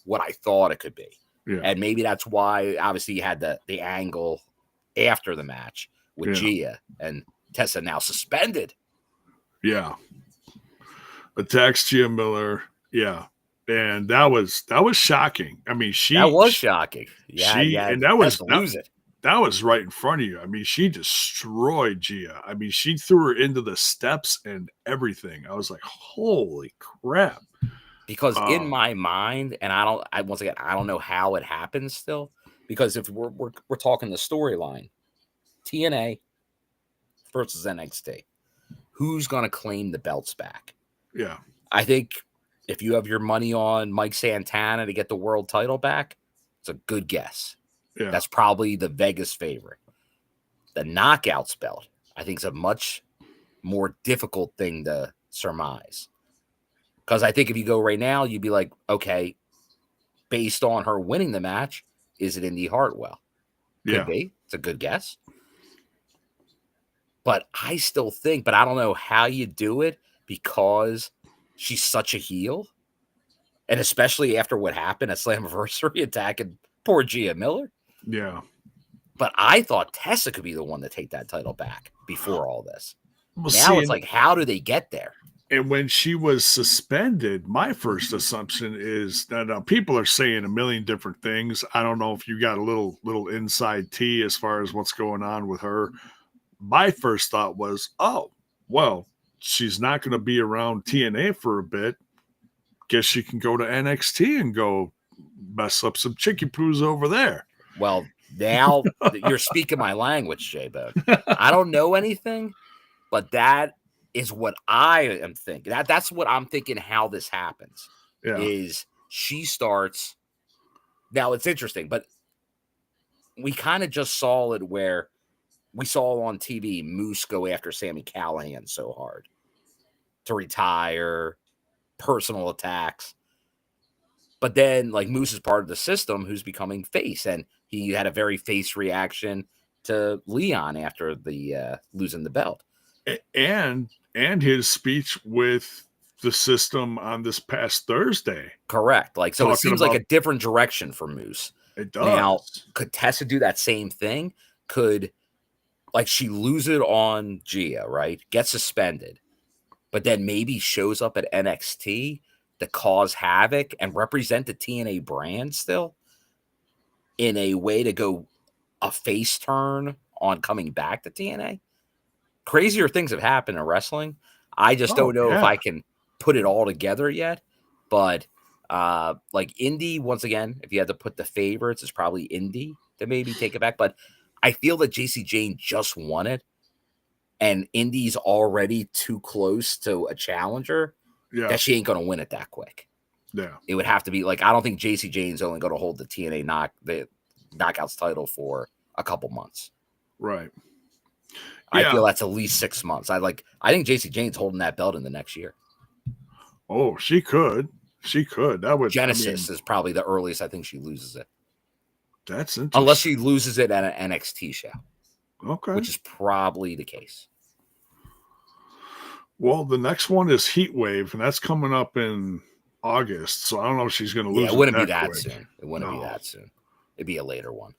what I thought it could be.
Yeah.
And maybe that's why obviously you had the angle after the match with Gia and Tessa now suspended.
Yeah. Attacks Gia Miller. Yeah. And that was shocking. I mean,
that was shocking.
And that was right in front of you. I mean, she destroyed Gia. I mean, she threw her into the steps and everything. I was like, holy crap.
Because in my mind, and I don't know how it happens still, because if we're talking the storyline, TNA versus NXT, who's going to claim the belts back?
Yeah.
I think if you have your money on Mike Santana to get the world title back, it's a good guess.
Yeah.
That's probably the Vegas favorite. The Knockouts belt, I think, is a much more difficult thing to surmise. Because I think if you go right now, you'd be like, okay, based on her winning the match, is it Indy Hartwell? Could be. It's a good guess. But I still think, but I don't know how you do it because she's such a heel. And especially after what happened at Slammiversary attacking poor Gia Miller.
Yeah.
But I thought Tessa could be the one to take that title back before all this.
Well,
now it's like, how do they get there?
And when she was suspended, my first assumption is that people are saying a million different things. I don't know if you got a little inside tea as far as what's going on with her. My first thought was, oh, well, she's not going to be around TNA for a bit. Guess she can go to NXT and go mess up some chicky poos over there.
Well, now you're speaking my language, J-Bone. I don't know anything, but that is what I am thinking. That's what I'm thinking how this happens.
Yeah.
Is she starts. Now, it's interesting, but we kind of just saw it where we saw on TV Moose go after Sami Callihan so hard to retire, personal attacks. But then, like, Moose is part of the system who's becoming face, and he had a very face reaction to Leon after the losing the belt.
And his speech with the system on this past Thursday.
Correct. Like, so it seems like a different direction for Moose.
It does.
Now, could Tessa do that same thing? Could, like, she lose it on Gia, right? Get suspended, but then maybe shows up at NXT to cause havoc and represent the TNA brand still in a way to go a face turn on coming back to TNA? Crazier things have happened in wrestling. I just don't know if I can put it all together yet. But like Indy, once again, if you had to put the favorites, it's probably Indy to maybe take it back. But I feel that JC Jane just won it, and Indy's already too close to a challenger that she ain't going to win it that quick.
Yeah.
It would have to be like, I don't think JC Jane's only going to hold the TNA Knockouts title for a couple months.
Right.
I feel that's at least 6 months. I think JC Jane's holding that belt in the next year.
Oh, she could. She could. That would.
Genesis is probably the earliest I think she loses it.
That's interesting.
Unless she loses it at an NXT show.
Okay.
Which is probably the case.
Well, the next one is Heat Wave, and that's coming up in August. So I don't know if she's going to lose.
It wouldn't be
that
that soon. It wouldn't be that soon. It'd be a later one.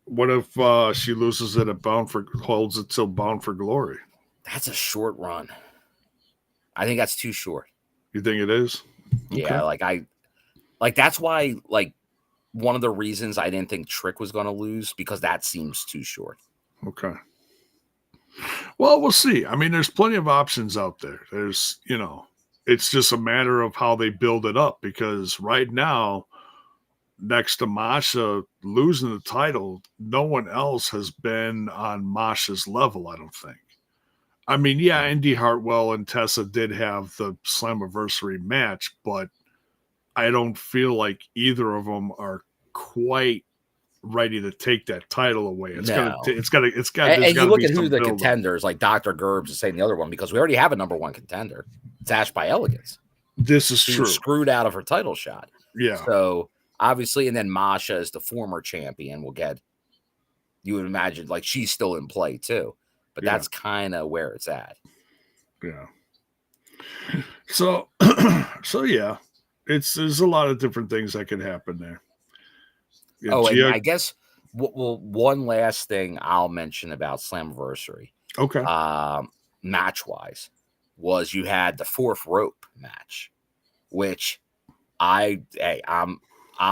What if she loses it at holds it till Bound for Glory?
That's a short run. I think that's too short.
You think it is?
Yeah, that's why, like, one of the reasons I didn't think Trick was going to lose, because that seems too short.
Okay. Well, we'll see. I mean, there's plenty of options out there. There's, it's just a matter of how they build it up, because right now, next to Masha losing the title, no one else has been on Masha's level, I don't think. I mean, yeah, Indy Hartwell and Tessa did have the Slammiversary match, but I don't feel like either of them are quite ready to take that title away. It's got. And
you look at who the contenders, like Dr. Gerbs is saying the other one, because we already have a number one contender. It's Ash by Elegance.
This is true.
Screwed out of her title shot.
Yeah.
So obviously, and then Masha is the former champion. Will get. You would imagine like she's still in play too, but that's kind of where it's at.
Yeah. So, so yeah, there's a lot of different things that can happen there. Yeah,
Oh, and I guess well, one last thing I'll mention about Slammiversary,
okay.
match wise, was you had the fourth rope match, which I'm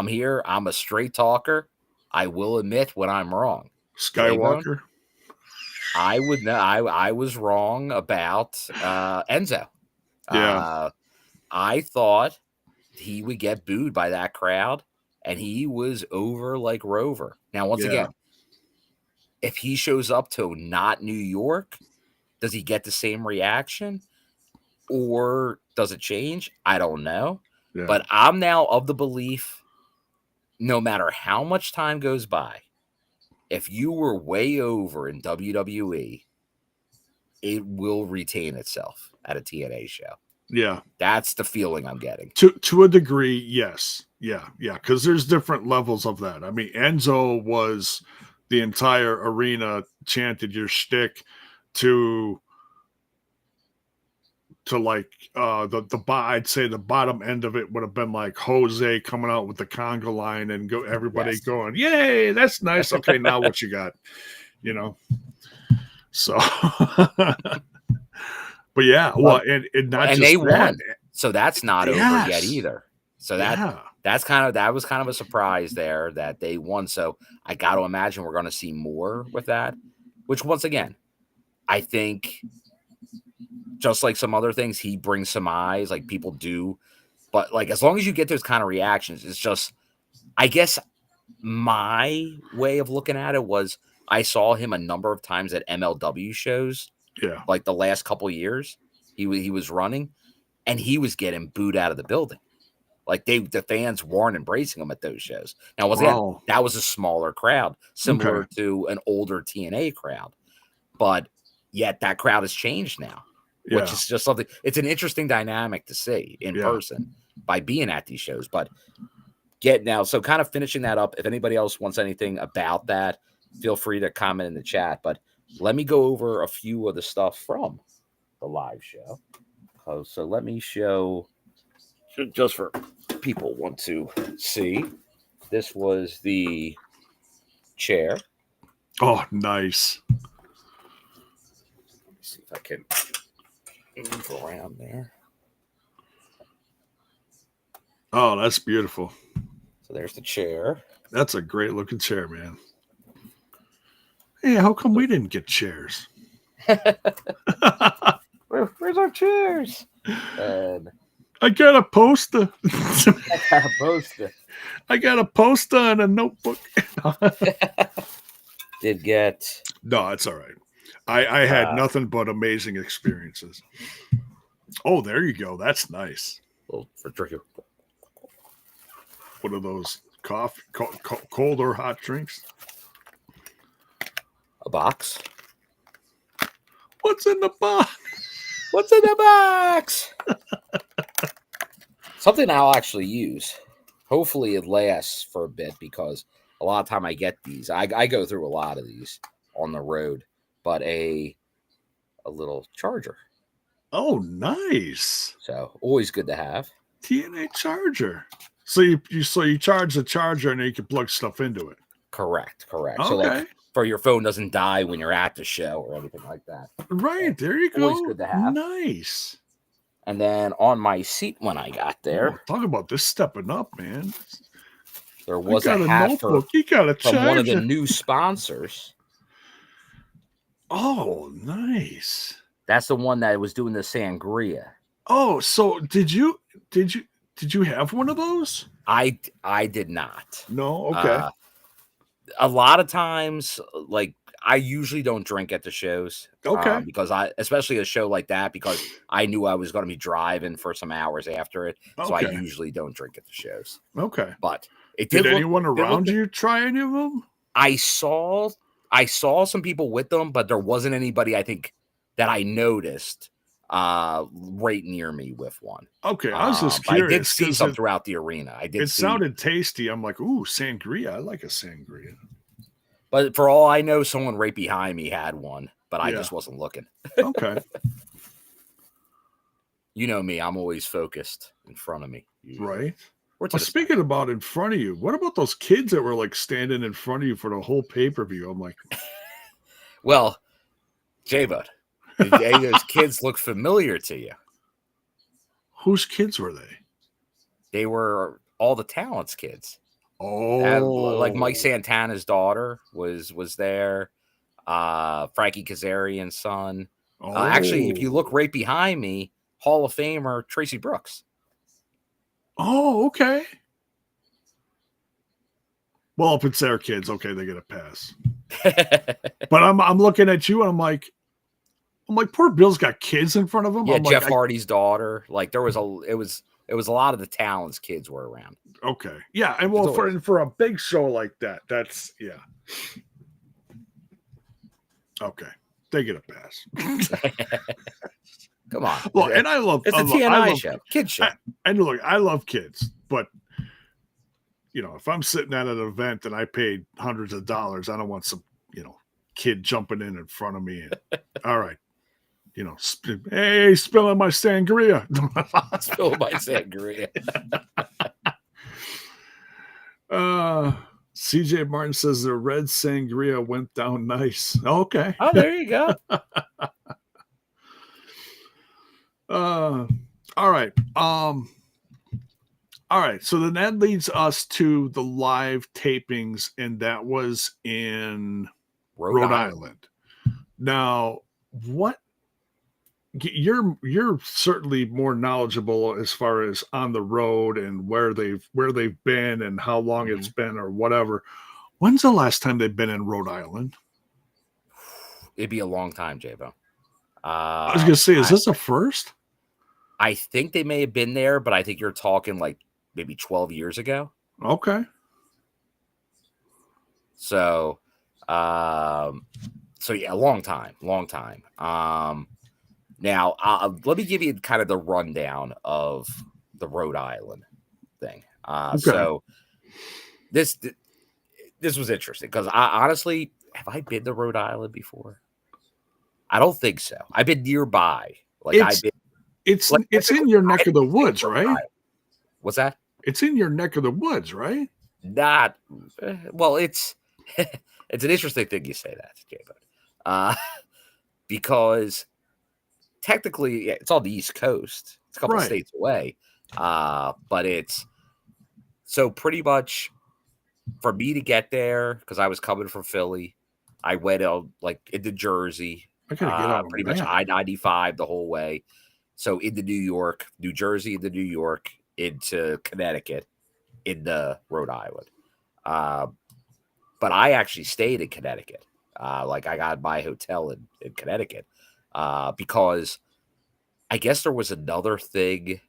here. I'm a straight talker. I will admit when I'm wrong.
Skywalker.
I would know. I was wrong about Enzo.
Yeah.
I thought he would get booed by that crowd, and he was over like Rover. Now, once again, if he shows up to not New York, does he get the same reaction, or does it change? I don't know.
Yeah.
But I'm now of the belief, no matter how much time goes by, if you were way over in WWE, it will retain itself at a TNA show.
Yeah.
That's the feeling I'm getting.
To a degree, yes. Yeah. Because there's different levels of that. I mean, Enzo was the entire arena chanted your shtick to like I'd say the bottom end of it would have been like Jose coming out with the conga line and everybody going, yay, that's nice. Okay, now what you got? So but yeah, well, and not and just
they
that.
won. So that's not over yet either. So that was kind of a surprise there that they won. So I got to imagine we're going to see more with that, which once again, I think just like some other things, he brings some eyes like people do. But like, as long as you get those kind of reactions, it's just, I guess my way of looking at it was I saw him a number of times at MLW shows.
Yeah.
Like the last couple of years he was running, and he was getting booed out of the building. Like the fans weren't embracing him at those shows. Now, that was a smaller crowd, similar to an older TNA crowd. But yet that crowd has changed now, which is just something. It's an interesting dynamic to see in person by being at these shows. But so kind of finishing that up, if anybody else wants anything about that, feel free to comment in the chat. But let me go over a few of the stuff from the live show. So let me show, just for people want to see, this was the chair.
Oh, nice.
Let's see if I can move around there.
Oh, that's beautiful.
So there's the chair.
That's a great looking chair, man. Hey, how come we didn't get chairs?
Where's our chairs? And
I got a poster.
I
got a poster and a notebook.
Did get...
No, it's all right. I had nothing but amazing experiences. Oh, there you go. That's nice.
For drinking.
One of those cold or hot drinks.
A box.
What's in the box?
What's in the box? Something I'll actually use. Hopefully it lasts for a bit, because a lot of time I get these. I go through a lot of these on the road, but a little charger.
Oh, nice.
So always good to have.
TNA charger. So you charge the charger and then you can plug stuff into it.
Correct.
Okay.
So like, for your phone doesn't die when you're at the show or anything like that.
Right, there you go.
Always good to have.
Nice.
And then on my seat when I got there,
talk about this stepping up, man.
There was a hat from one of the new sponsors.
Oh, nice.
That's the one that was doing the sangria.
Oh, so did you have one of those?
I did not.
No, okay.
A lot of times, like, I usually don't drink at the shows.
Okay.
Because especially a show like that, because I knew I was going to be driving for some hours after it. Okay. So I usually don't drink at the shows.
Okay.
But
did anyone around you try any of them?
I saw some people with them, but there wasn't anybody, I think, that I noticed right near me with one.
Okay, I was just curious.
I did see some throughout the arena. It
sounded tasty. I'm like, ooh, sangria. I like a sangria.
But for all I know, someone right behind me had one, but I just wasn't looking.
Okay.
You know me, I'm always focused in front of me. Usually.
Right.
Or to
Well,
the
speaking about in front of you, what about those kids that were like standing in front of you for the whole pay-per-view? I'm like,
well, J-Bud, did any of those kids look familiar to you?
whose kids were they?
They were all the Talents kids. Like Mike
Oh,
Santana's daughter was there. Frankie Kazarian's son. Actually, if you look right behind me, Hall of Famer Tracy Brooks.
Oh, okay. Well, if it's their kids, okay, they get a pass. But I'm looking at you and I'm like, poor Bill's got kids in front of him.
Yeah,
I'm
Jeff
like,
Hardy's daughter. Like it was a lot of the Talents kids were around.
Okay. Yeah, and well, for a big show like that, that's yeah. Okay, they get a pass.
Come on.
Well, and I love
it's a TNI show, kids show.
And look, I love kids, but if I'm sitting at an event and I paid hundreds of dollars, I don't want some kid jumping in front of me. And, all right, hey, spilling my sangria.
Spilling my sangria.
CJ Martin says the red sangria went down nice. Okay.
Oh, there you go.
All right. All right. So then that leads us to the live tapings, and that was in Rhode Island. Now, what you're certainly more knowledgeable as far as on the road and where they've been and how long it's been or whatever. When's the last time they've been in Rhode Island?
It'd be a long time, J-Bo.
I was gonna say, is this a first?
I think they may have been there, but I think you're talking like maybe 12 years ago.
Okay.
So yeah, a long time. Now, let me give you kind of the rundown of the Rhode Island thing. Okay. So this was interesting because honestly, have I been to Rhode Island before? I don't think so. I've been nearby.
It's in your neck of the woods, right?
What's that?
It's in your neck of the woods, right?
Not well. It's it's an interesting thing you say that, J-Bud, because technically it's on the East Coast. It's a couple states away, but it's so pretty much for me to get there because I was coming from Philly. I went into Jersey.
I gotta get on
pretty much I-95 the whole way. So into New York, New Jersey, into New York, into Connecticut, into Rhode Island. But I actually stayed in Connecticut. I got my hotel in Connecticut because I guess there was another thing.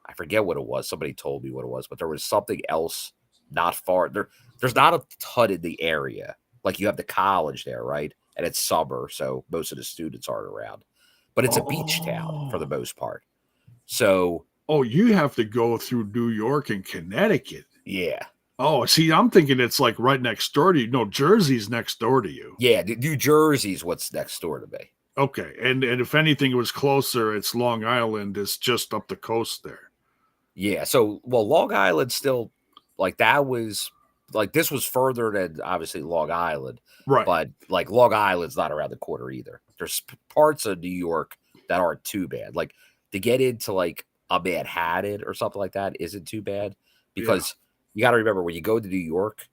I forget what it was. Somebody told me what it was, but there was something else not far. There's not a ton in the area. Like you have the college there, right? And it's summer, so most of the students aren't around. But it's a beach town for the most part. So
you have to go through New York and Connecticut.
Yeah.
Oh, see, I'm thinking it's like right next door to you. No, Jersey's next door to you.
Yeah, New Jersey's what's next door to me.
Okay, and if anything was closer, it's Long Island is just up the coast there.
Yeah, so Long Island still that was this was further than obviously Long Island,
right?
But Long Island's not around the corner either. There's parts of New York that aren't too bad. Like to get into a Manhattan or something like that isn't too bad because you got to remember when you go to New York,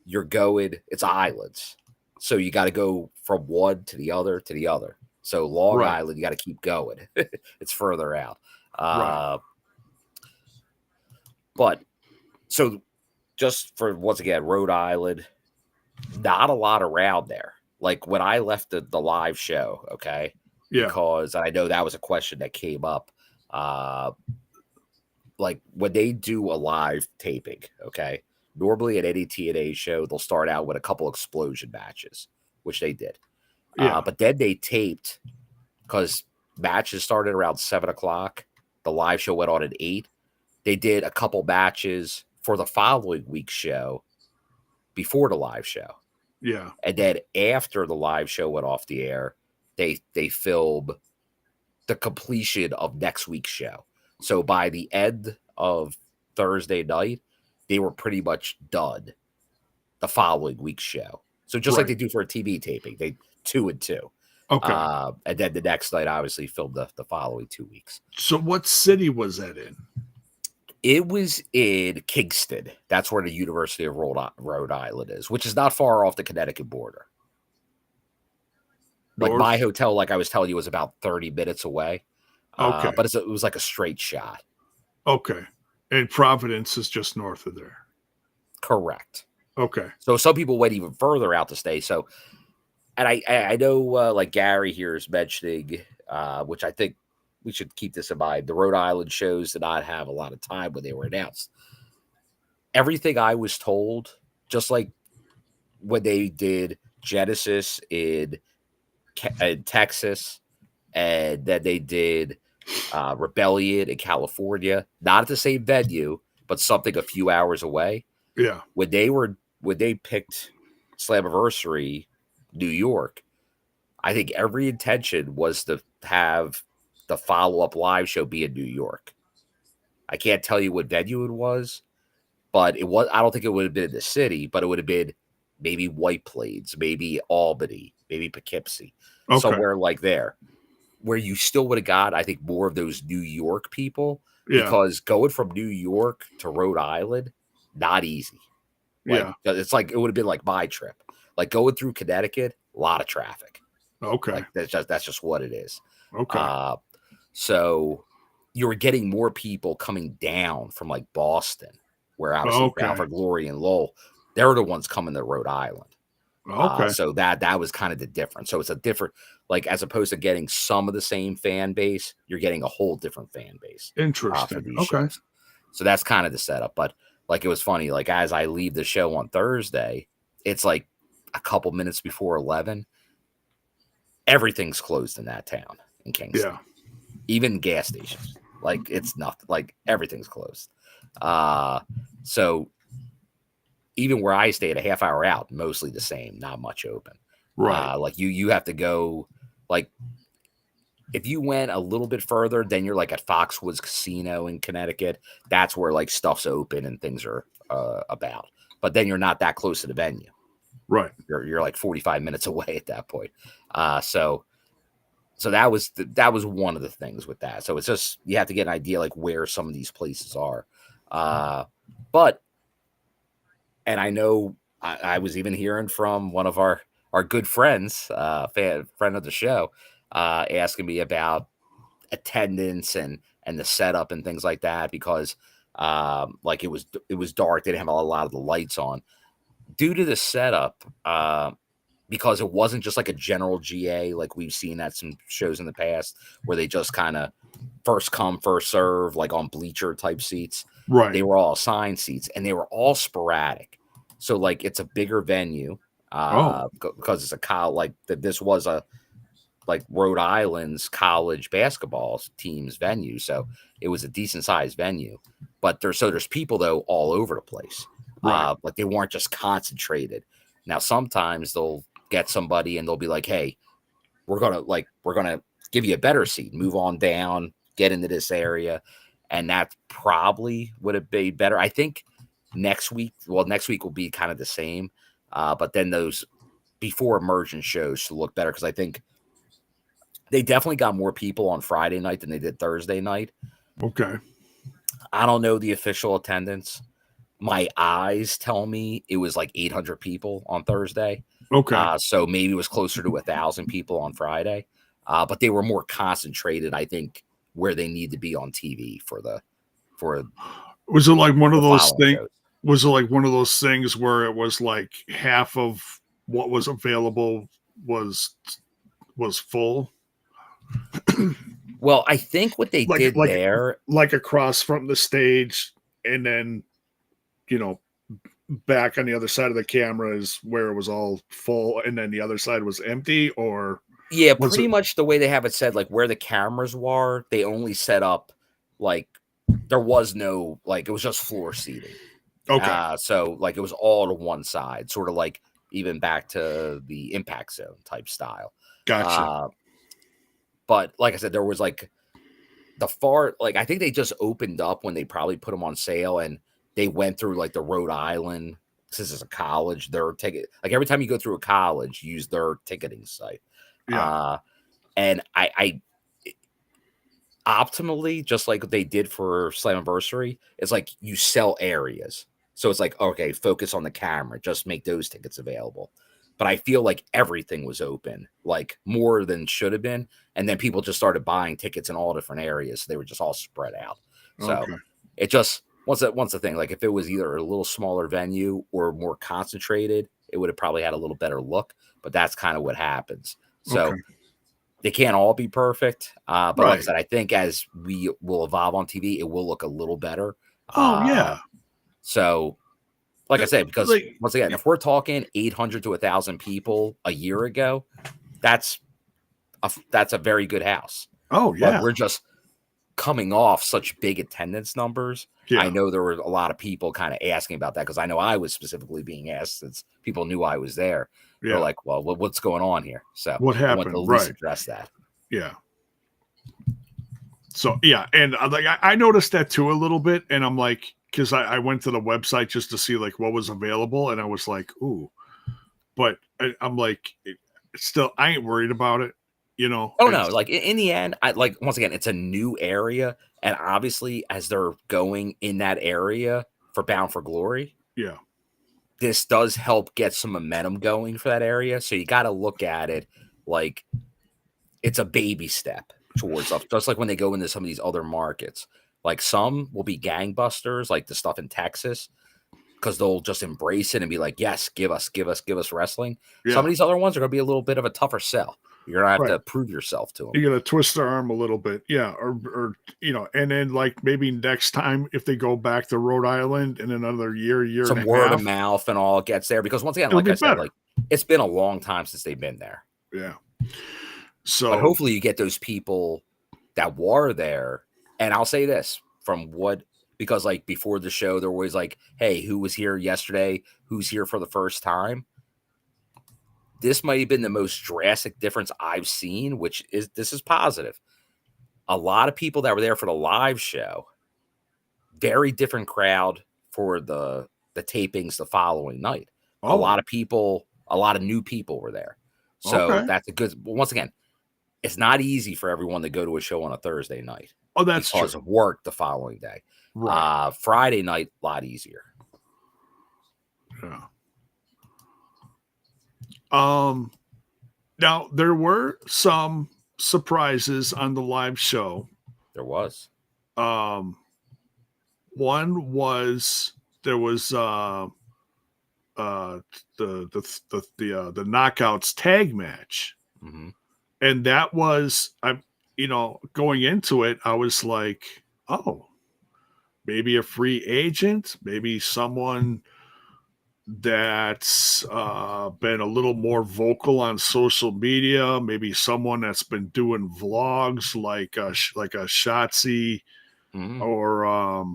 it's islands, so you got to go from one to the other to the other. So Long Island, you got to keep going. It's further out. But so just for once again, Rhode Island, not a lot around there. Like when I left the live show, okay, because I know that was a question that came up. When they do a live taping, okay, normally at any TNA show, they'll start out with a couple explosion matches, which they did. But then they taped because matches started around 7:00. The live show went on at 8. They did a couple matches for the following week's show before the live show.
Yeah.
And then after the live show went off the air, they film the completion of next week's show. So by the end of Thursday night, they were pretty much done the following week's show. So just like they do for a TV taping, they 2 and 2.
Okay.
And then the next night, obviously, filmed the following 2 weeks.
So what city was that in?
It was in Kingston. That's where the University of Rhode Island is, which is not far off the Connecticut border. Like my hotel, like I was telling you, was about 30 minutes away.
Okay.
But it was like a straight shot.
Okay. And Providence is just north of there.
Correct.
Okay.
So some people went even further out to stay. So, and I know like Gary here is mentioning, which I think we should keep this in mind. The Rhode Island shows did not have a lot of time when they were announced. Everything I was told, just like when they did Genesis in Texas, and then they did Rebellion in California, not at the same venue, but something a few hours away.
Yeah.
When they picked Slammiversary, New York, I think every intention was to have the follow-up live show be in New York. I can't tell you what venue it was, but it was. I don't think it would have been in the city, but it would have been maybe White Plains, maybe Albany, maybe Poughkeepsie, somewhere like there, where you still would have got, I think, more of those New York people.
Yeah.
Because going from New York to Rhode Island, not easy. Like, it's like it would have been like my trip. Like going through Connecticut, a lot of traffic.
Okay.
Like that's just what it is.
Okay.
So you were getting more people coming down from like Boston, where obviously Bound for Glory and Lowell, they're the ones coming to Rhode Island.
Okay.
So that was kind of the difference. So it's a different, like, as opposed to getting some of the same fan base, you're getting a whole different fan base.
Interesting.
For these shows. So that's kind of the setup. But like, it was funny, like as I leave the show on Thursday, it's like a couple minutes before 11. Everything's closed in that town in Kingston.
Yeah.
Even gas stations. Like, it's nothing. Like, everything's closed. So even where I stayed a half hour out, mostly the same, not much open.
Right.
Like you have to go, like, if you went a little bit further, then you're like at Foxwoods Casino in Connecticut. That's where like stuff's open and things are about. But then you're not that close to the venue.
Right.
You're like 45 minutes away at that point. So that was one of the things with that. So it's just, you have to get an idea like where some of these places are. And I know I was even hearing from one of our good friends, friend of the show, asking me about attendance and the setup and things like that, because like it was dark. They didn't have a lot of the lights on due to the setup, because it wasn't just like a general GA like we've seen at some shows in the past where they just kind of first come, first serve, like on bleacher type seats.
Right.
They were all assigned seats and they were all sporadic. So like it's a bigger venue because it's this was a like Rhode Island's college basketball team's venue. So it was a decent sized venue, but there's people though all over the place.
Right.
Like they weren't just concentrated. Now, sometimes they'll get somebody and they'll be like, hey, we're going to give you a better seat, move on down, get into this area. And that probably would have been better. I think next week will be kind of the same. But then those before emergent shows should look better, because I think they definitely got more people on Friday night than they did Thursday night.
Okay.
I don't know the official attendance. My eyes tell me it was like 800 people on Thursday.
Okay.
So maybe it was closer to 1,000 people on Friday. But they were more concentrated, I think, where they need to be on TV
Was it like one of those things?
Shows.
Was it like one of those things where it was like half of what was available was full?
Well, I think what they did there,
like across from the stage, and then, back on the other side of the camera is where it was all full, and then the other side was empty, or
yeah, pretty much the way they have it said, like where the cameras were, they only set up like there was no, like it was just floor seating.
Okay.
So like it was all to one side, sort of like even back to the Impact Zone type style.
Gotcha.
But like I said, there was like I think they just opened up when they probably put them on sale, and they went through like the Rhode Island. This is a college. Their ticket, like every time you go through a college, use their ticketing site.
Yeah.
And I optimally, just like they did for Slammiversary, it's like you sell areas. So it's like, okay, focus on the camera, just make those tickets available. But I feel like everything was open, like more than should have been. And then people just started buying tickets in all different areas. So they were just all spread out. So it just, once the thing, like if it was either a little smaller venue or more concentrated, it would have probably had a little better look. But that's kind of what happens. So they can't all be perfect. But like I said, I think as we will evolve on TV, it will look a little better. So, like I said, because once again, if we're talking 800 to 1,000 people a year ago, that's a very good house.
Oh, yeah.
But we're just coming off such big attendance numbers.
Yeah.
I know there were a lot of people kind of asking about that because I know I was specifically being asked since people knew I was there. Yeah. They're like, well, what's going on here? So
what happened?
I want to at least address that.
Yeah. So, yeah. And like, I noticed that too a little bit. And I'm like, because I went to the website just to see like what was available. And I was like, ooh, but I'm like, still, I ain't worried about it. You know?
Oh, no. Like in the end, once again, it's a new area. And obviously, as they're going in that area for Bound for Glory.
Yeah.
This does help get some momentum going for that area. So you got to look at it like it's a baby step towards stuff. Just like when they go into some of these other markets, like some will be gangbusters, like the stuff in Texas, because they'll just embrace it and be like, yes, give us wrestling. Yeah. Some of these other ones are going to be a little bit of a tougher sell. You're going to have to prove yourself to them.
You're going to twist their arm a little bit. Yeah. Or, you know, and then like maybe next time if they go back to Rhode Island in another year
some word of mouth and all gets there. Because once again, like I said, like it's been a long time since they've been there.
Yeah. So
but hopefully you get those people that were there. And I'll say this because like before the show, they're always like, hey, who was here yesterday? Who's here for the first time? This might have been the most drastic difference I've seen, this is positive. A lot of people that were there for the live show, very different crowd for the tapings the following night. A lot of new people were there. So that's a good, once again, it's not easy for everyone to go to a show on a Thursday night.
Oh, that's
because of work the following day. Right. Friday night, a lot easier.
Yeah. Now there were some surprises on the live show.
There was.
One was there was the Knockouts tag match.
Mm-hmm.
And that was, going into it, I was like, oh, maybe a free agent, maybe someone that's been a little more vocal on social media, maybe someone that's been doing vlogs like a Shotzi, or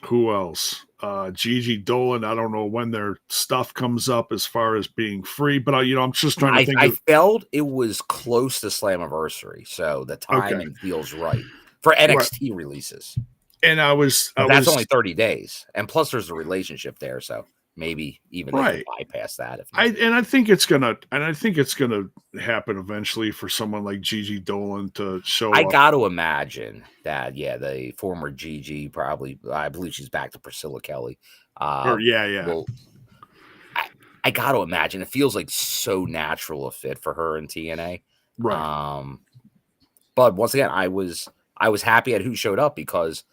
who else? Gigi Dolan. I don't know when their stuff comes up as far as being free, but I'm just trying to think.
I felt it was close to Slammiversary, so the timing feels right for NXT releases.
And
that's only 30 days, and plus there's a relationship there, so maybe even bypass that.
I think it's gonna happen eventually for someone like Gigi Dolan to show up.
I got to imagine that. Yeah, the former Gigi probably. I believe she's back to Priscilla Kelly.
Well,
I got to imagine it feels like so natural a fit for her in TNA.
Right.
But once again, I was happy at who showed up because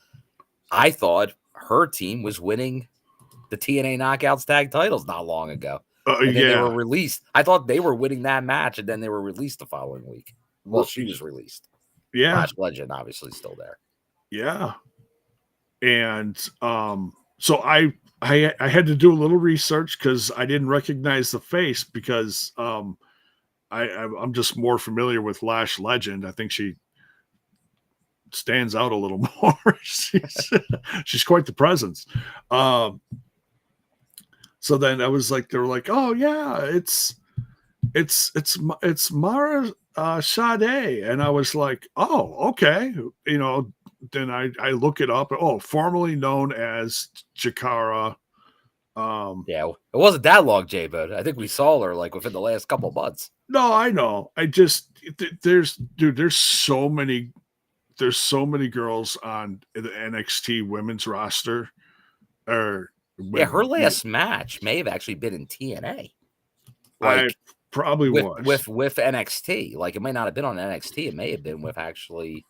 I thought her team was winning the TNA Knockouts tag titles not long ago. And then they were released. I thought they were winning that match, and then they were released the following week. Well, she was released.
Yeah.
Lash Legend, obviously, still there.
Yeah. And so I had to do a little research because I didn't recognize the face because I'm just more familiar with Lash Legend. I think she stands out a little more. she's quite the presence. So then I was like, they were like, oh yeah, it's it's Mara Sade, and I was like, oh, okay, Then I look it up. Oh, formerly known as Jakara.
Yeah, it wasn't that long, Jay, but I think we saw her like within the last couple months.
No, I know. I just there's so many girls on the NXT women's roster or
Yeah, her
women.
last match may have actually been in TNA.
I
Like
probably was.
with NXT. Like it may not have been on NXT. It may have been with actually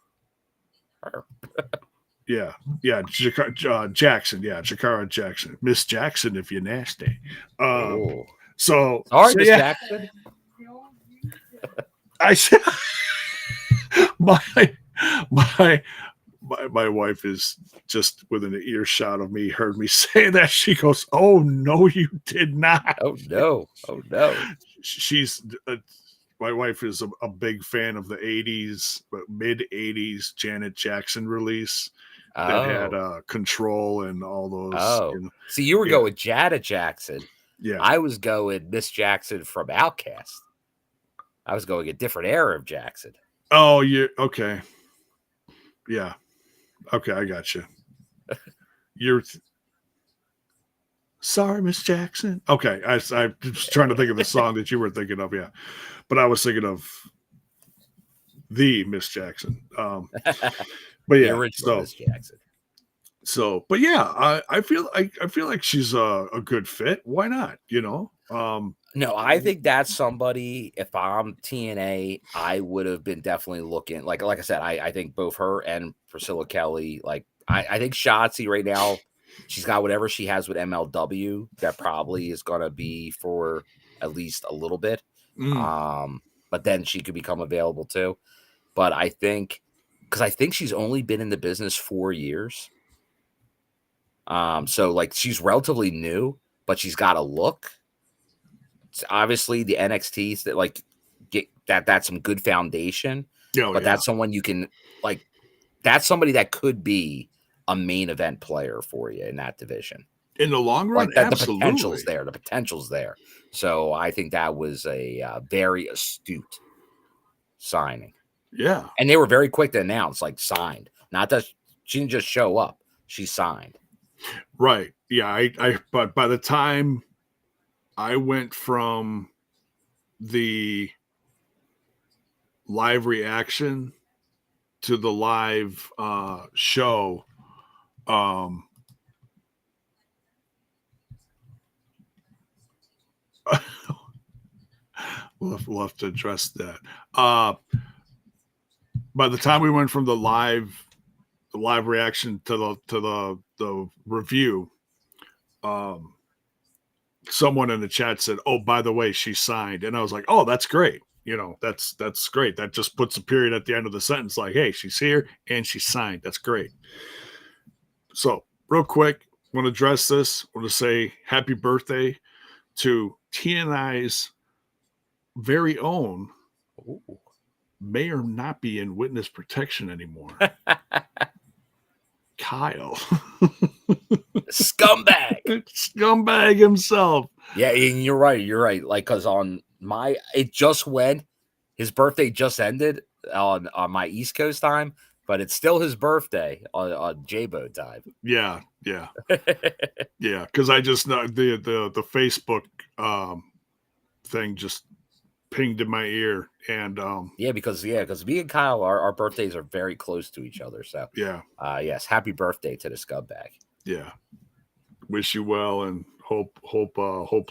her.
Yeah, Jackson. Yeah, Jakara Jackson, Miss Jackson, if you're nasty.
Oh,
So
sorry, Miss
yeah,
Jackson.
I said my my my wife is just within an earshot of me. Heard me say that. She goes, "Oh no, you did not."
Oh no! Oh no!
She's my wife is a big fan of the '80s, but mid '80s Janet Jackson release that had
Oh,
Control and all those.
oh. See, you were
Yeah,
going Jada Jackson.
yeah.
I was going Miss Jackson from Outcast. I was going a different era of Jackson.
Oh, you okay? Yeah, okay. I got you. You're sorry, Miss Jackson. Okay, I was trying to think of the song that you were thinking of. Yeah, but I was thinking of the Miss Jackson. But
The
yeah,
original Miss Jackson.
but yeah, I feel like she's a good fit. Why not?
No, I think that's somebody. If I'm TNA, I would have been definitely looking. Like I said, I think both her and Priscilla Kelly. Like I think Shotzi right now, she's got whatever she has with MLW. That probably is gonna be for at least a little bit.
Mm,
But then she could become available too. But I think because I think she's only been in the business 4 years. So like she's relatively new, but she's got a look. Obviously the NXTs that like get that's some good foundation,
oh
but
yeah.
that's someone you can like that's somebody that could be a main event player for you in that division.
In the long run,
Like that, the potential's
absolutely.
there. The potential's there. So I think that was a very astute signing,
Yeah.
and they were very quick to announce, like signed. Not that she didn't just show up; she signed.
Right. Yeah. But by the time I went from the live reaction to the live show, um, we'll have to address that. By the time we went from the live reaction to the review, um, someone in the chat said, "Oh, by the way, she signed," and I was like, "Oh, that's great. That's great. That just puts a period at the end of the sentence, like, hey, she's here and she signed. That's great." So, real quick, want to address this. Want to say happy birthday to TNI'S very own.
Ooh.
May or not be in witness protection anymore. Kyle,
Scumbag.
scumbag himself.
Yeah, and you're right. You're right. Like, cause on it just went. His birthday just ended on my East Coast time, but it's still his birthday on J-Bo time.
Yeah, yeah, yeah. Because I just know the Facebook thing just pinged in my ear, and
because me and Kyle, our birthdays are very close to each other. So
yeah,
yes, happy birthday to the scumbag.
yeah. Wish you well, and hope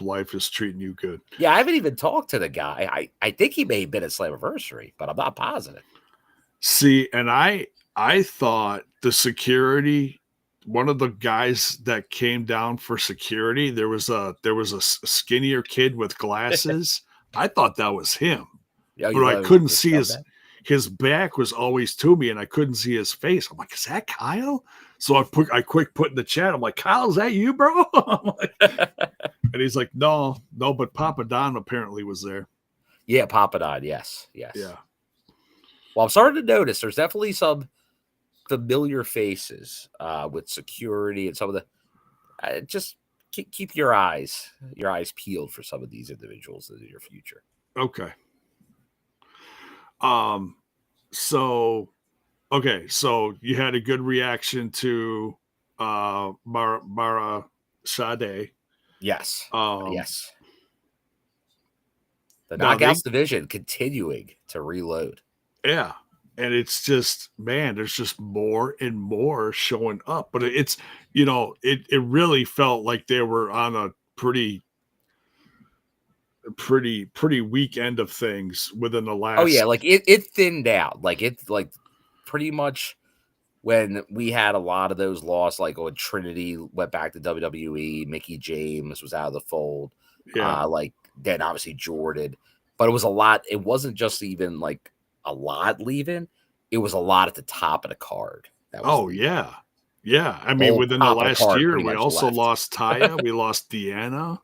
life is treating you good.
Yeah, I haven't even talked to the guy. I think he may have been at Slammiversary, but I'm not positive.
See, and I thought the security, one of the guys that came down for security, there was a skinnier kid with glasses. I thought that was him,
Yeah, you
but I
thought it was
couldn't
the
see
scumbag?
his back was always to me, and I couldn't see his face. I'm like, is that Kyle? So I quick put in the chat. I'm like, Kyle, is that you, bro? And he's like, no, but Papa Don apparently was there.
Yeah, Papa died. Yes.
Yeah.
Well, I'm starting to notice there's definitely some familiar faces with security and some of the. Just keep your eyes peeled for some of these individuals in your future.
Okay. So okay, so you had a good reaction to Mara Sade.
Yes.
Um,
Yes. The
now they
Knockouts division continuing to reload.
Yeah. And it's just, man, there's just more and more showing up. But it's, it really felt like they were on a pretty weak end of things within the
Oh yeah,
last.
like it thinned out. Like it like pretty much when we had a lot of those lost, like when Trinity went back to WWE, Mickey James was out of the fold.
Yeah.
Like then obviously Jordan. But it was a lot. It wasn't just even like a lot leaving. It was a lot at the top of the card. That was
Oh,
leaving.
yeah. Yeah. I
The
mean,
whole
within the
top of the
last
card
year,
pretty
we
much
also
left.
lost Taya. We lost Deanna,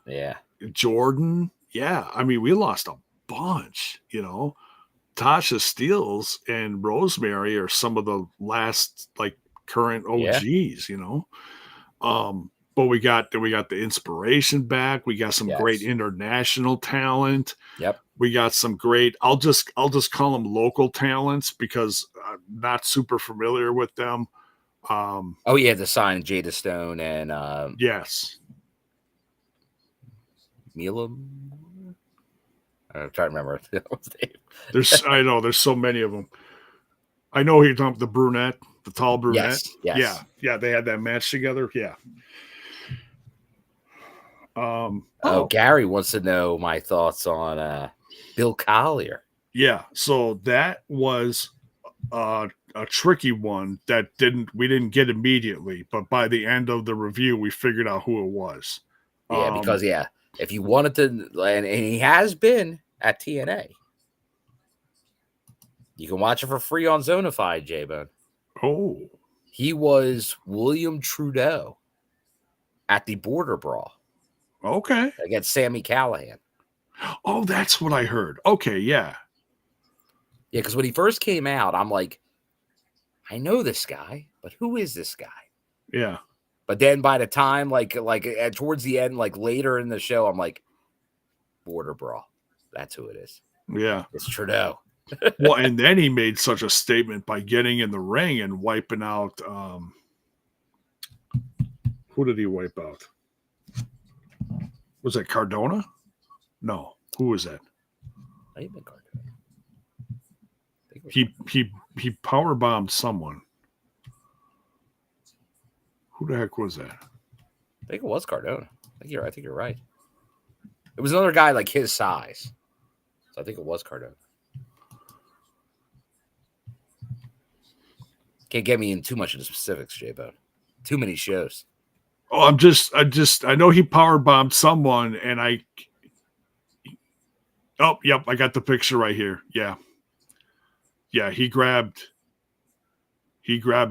Yeah.
Jordan. Yeah. I mean, we lost a bunch, Tasha Steeles and Rosemary are some of the last like current
Yeah.
OGs. But we got the inspiration back. We got some great
Yes.
international talent.
Yep.
We got some great. I'll just call them local talents because I'm not super familiar with them.
Oh yeah, the sign Jada Stone and
Yes,
Mila. I'm trying to remember.
I know there's so many of them. I know you're talking the brunette, the tall brunette.
Yes. Yes.
Yeah, they had that match together. Yeah.
Oh, Gary wants to know my thoughts on Bill Collier.
Yeah, so that was a tricky one that we didn't get immediately, but by the end of the review, we figured out who it was.
Yeah, because if you wanted to, and he has been at TNA, you can watch it for free on Zonify, J-Bone.
Oh,
He was William Trudeau at the Border Brawl
okay.
against Sammy Callahan.
Oh, that's what I heard. Okay, yeah.
Yeah, because when he first came out, I'm like, I know this guy, but who is this guy?
Yeah.
But then by the time, towards the end, like later in the show, I'm like, Border Brawl. That's who it is.
Yeah.
It's Trudeau.
Well, and then he made such a statement by getting in the ring and wiping out. Who did he wipe out? Was that Cardona? No. Who was that? He power bombed someone. Who the heck was that?
I think it was Cardona. I think you're right. It was another guy like his size. So I think it was Cardona. Can't get me in too much of the specifics, J-Bone. Too many shows.
Oh, I know he power bombed someone, and oh, yep, I got the picture right here. Yeah. Yeah, he grabbed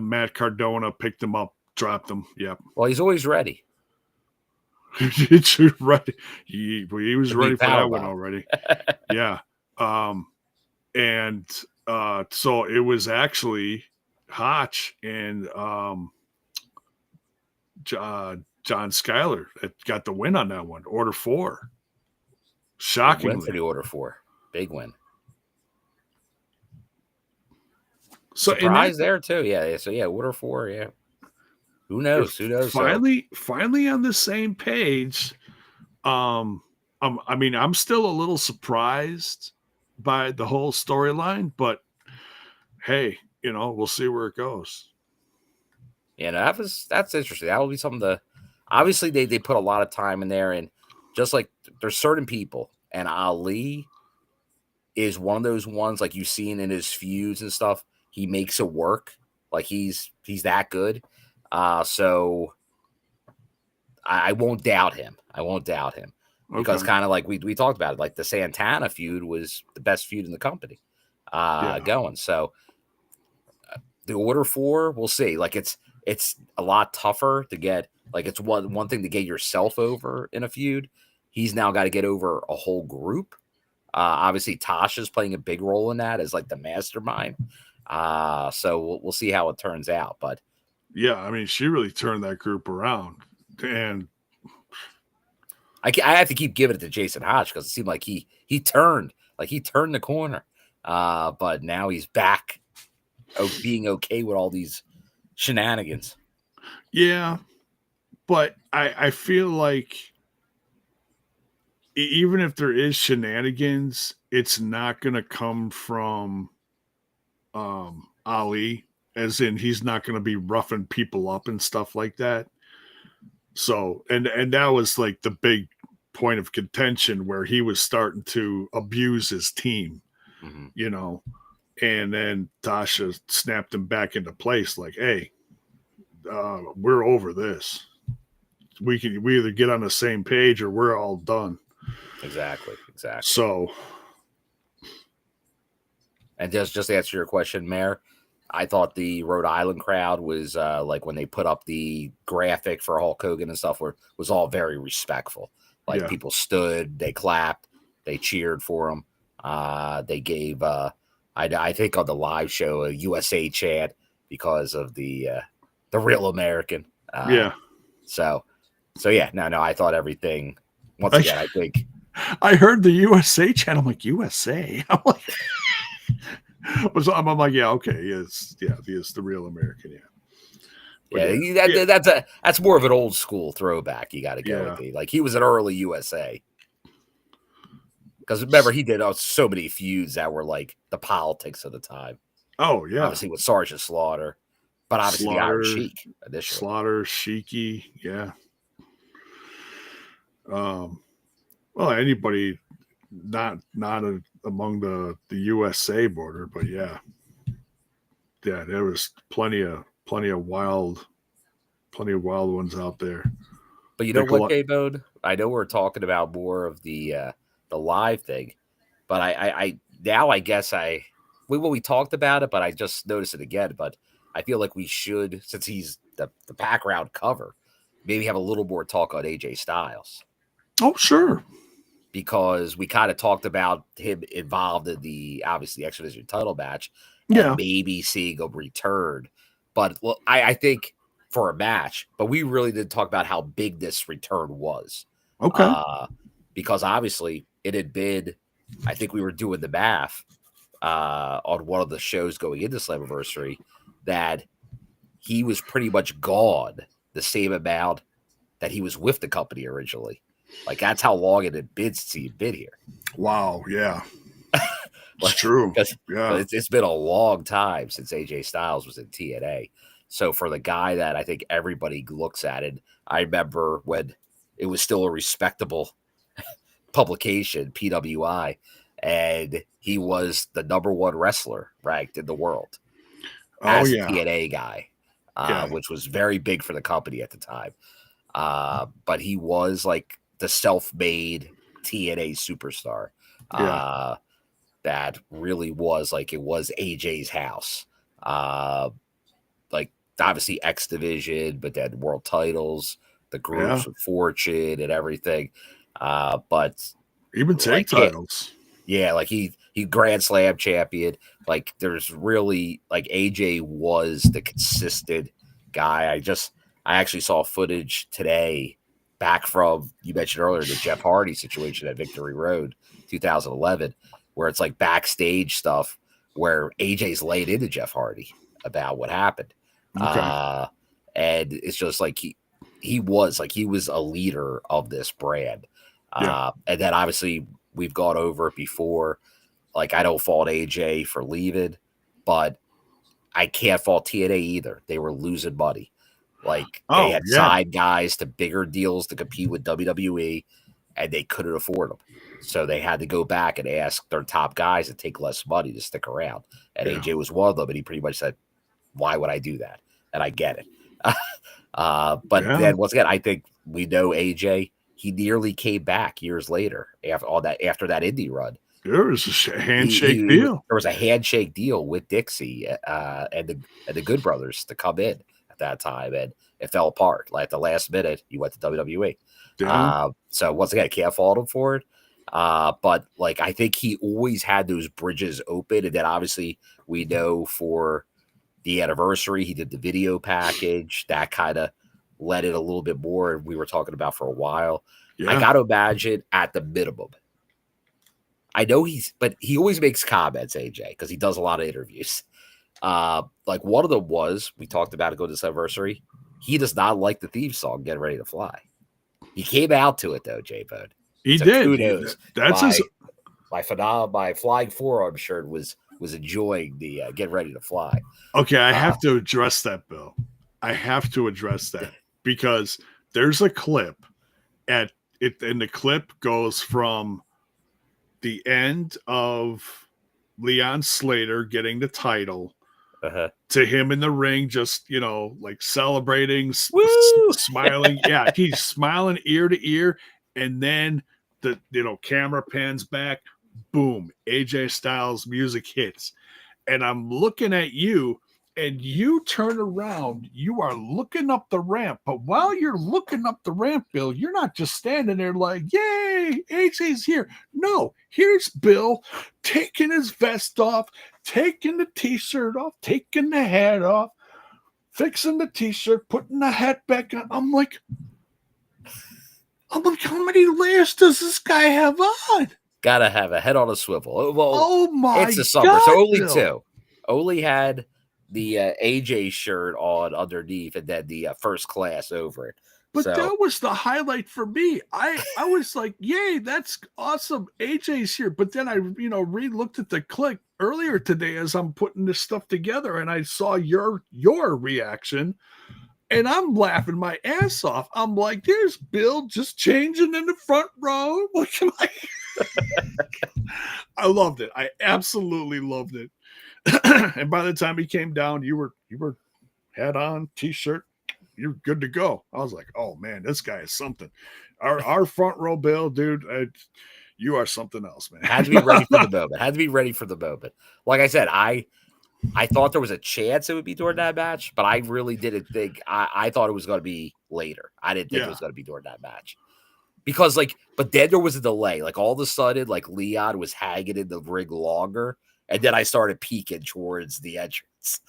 Matt Cardona, picked him up, dropped him. Yep.
Well, he's always ready.
He's ready. He was ready for that one already. Yeah. And so it was actually Hotch and John Schuyler that got the win on that one. Order 4. Shockingly.
Win for the Order 4. Big win.
So
surprise there too. Yeah. So yeah, Order 4. Yeah. Who knows?
Finally on the same page. I mean, I'm still a little surprised by the whole storyline, but hey, we'll see where it goes.
Yeah, that's interesting. That will be something obviously they put a lot of time in there, and just like there's certain people, and Ali is one of those ones like you've seen in his feuds and stuff. He makes it work. Like he's that good. So I won't doubt him. Because kind of like we talked about it, like the Santana feud was the best feud in the company going. So the Order 4, we'll see. Like it's a lot tougher to get. Like it's one thing to get yourself over in a feud. He's now got to get over a whole group. Obviously, Tasha's playing a big role in that as like the mastermind. So we'll see how it turns out. But
yeah, I mean, she really turned that group around, and
I have to keep giving it to Jason Hodge because it seemed like he he turned the corner. But now he's back being okay with all these shenanigans.
Yeah, but I feel like even if there is shenanigans, it's not going to come from Ali, as in he's not going to be roughing people up and stuff like that. So, and that was like the big point of contention where he was starting to abuse his team, you know, and then Tasha snapped him back into place like, hey, we're over this. We either get on the same page or we're all done.
Exactly.
So,
and just to answer your question, Mayor, I thought the Rhode Island crowd was like when they put up the graphic for Hulk Hogan and stuff was all very respectful. Like people stood, they clapped, they cheered for him. They gave I think on the live show a USA chant because of the Real American. So yeah, no, I thought everything. Once again, I think
I heard the USA chant. I'm like, USA. I'm like, I'm like, yeah, okay, he is the Real American,
that's more of an old school throwback. You got to go with like he was an early USA. Because remember, he did so many feuds that were like the politics of the time.
Oh, yeah.
Obviously with Sergeant Slaughter, but obviously the Iron Sheik initially.
Slaughter, Sheiky, yeah. Well, anybody not among the USA border, but yeah, there was plenty of wild ones out there.
But you know what, J-Bone? I know we're talking about more of the live thing, but I now I guess we talked about it, but I just noticed it again. But I feel like we should, since he's the background cover, maybe have a little more talk on AJ Styles.
Oh, sure.
Because we kind of talked about him involved in the obviously X Division title match, and maybe seeing a return. But well, I think for a match, but we really didn't talk about how big this return was.
Okay.
Because obviously it had been, I think we were doing the math on one of the shows going into Slammiversary that he was pretty much gone the same amount that he was with the company originally. Like that's how long it had been since he'd been here.
Wow, yeah. It's true.
Yeah. It's been a long time since AJ Styles was in TNA. So for the guy that I think everybody looks at it, I remember when it was still a respectable publication, PWI, and he was the #1 wrestler ranked in the world as a TNA guy, which was very big for the company at the time. But he was like the self-made TNA superstar. That really was like it was AJ's house. Like obviously X Division, but then world titles, the groups of Fortune and everything. But
even tag titles.
Yeah, like he Grand Slam champion. Like there's really like AJ was the consistent guy. I actually saw footage today back from, you mentioned earlier, the Jeff Hardy situation at Victory Road 2011, where it's like backstage stuff where AJ's laid into Jeff Hardy about what happened. Okay. And it's just like he was a leader of this brand. And then obviously we've gone over it before. Like I don't fault AJ for leaving, but I can't fault TNA either. They were losing money. Like they had signed guys to bigger deals to compete with WWE, and they couldn't afford them. So they had to go back and ask their top guys to take less money to stick around. And AJ was one of them, and he pretty much said, why would I do that? And I get it. But then once again, I think we know AJ, he nearly came back years later after that indie run.
There was a handshake deal.
There was a handshake deal with Dixie and the Good Brothers to come in at that time, and it fell apart. Like at the last minute, he went to WWE. So once again, I can't fault him for it. But like I think he always had those bridges open, and then obviously we know for the anniversary he did the video package that kind of let it a little bit more, and we were talking about for a while. I got to imagine at the minimum I know but he always makes comments, AJ, because he does a lot of interviews. Like one of them was, we talked about it, go to Slammiversary. He does not like the theme song, Get Ready to Fly. He came out to it though, J-Bone.
He
So
did.
kudos.
That's his.
My flying forearm shirt was enjoying the Get Ready to Fly.
Okay, I have to address that, Bill. I have to address that because there's a clip and the clip goes from the end of Leon Slater getting the title to him in the ring, just, like celebrating, smiling. Yeah, he's smiling ear to ear. And then the, camera pans back. Boom. AJ Styles music hits. And I'm looking at you, and you turn around. You are looking up the ramp. But while you're looking up the ramp, Bill, you're not just standing there like, yay, AJ's here. No, here's Bill taking his vest off, taking the t-shirt off, taking the hat off, fixing the t-shirt, putting the hat back on. I'm like, how many layers does this guy have on?
Gotta have a head on a swivel. Well,
oh my
it's the summer,
God,
so only
Bill.
two. Only had the AJ shirt on underneath, and then the first class over it.
But that was the highlight for me. I was like, yay, that's awesome. AJ's here. But then I, re-looked at the clip earlier today as I'm putting this stuff together, and I saw your reaction, and I'm laughing my ass off. I'm like, there's Bill just changing in the front row. What can I? I loved it. I absolutely loved it. And by the time he came down, you were hat on, t-shirt, you're good to go. I was like, oh man, this guy is something. Our front row, Bill, dude, you are something else, man.
Had to be ready for the moment. Like I said, I thought there was a chance it would be during that match, but I really didn't think. I thought it was going to be later. I didn't think it was going to be during that match. Because, but then there was a delay. Like, all of a sudden, Leon was hanging in the ring longer. And then I started peeking towards the entrance.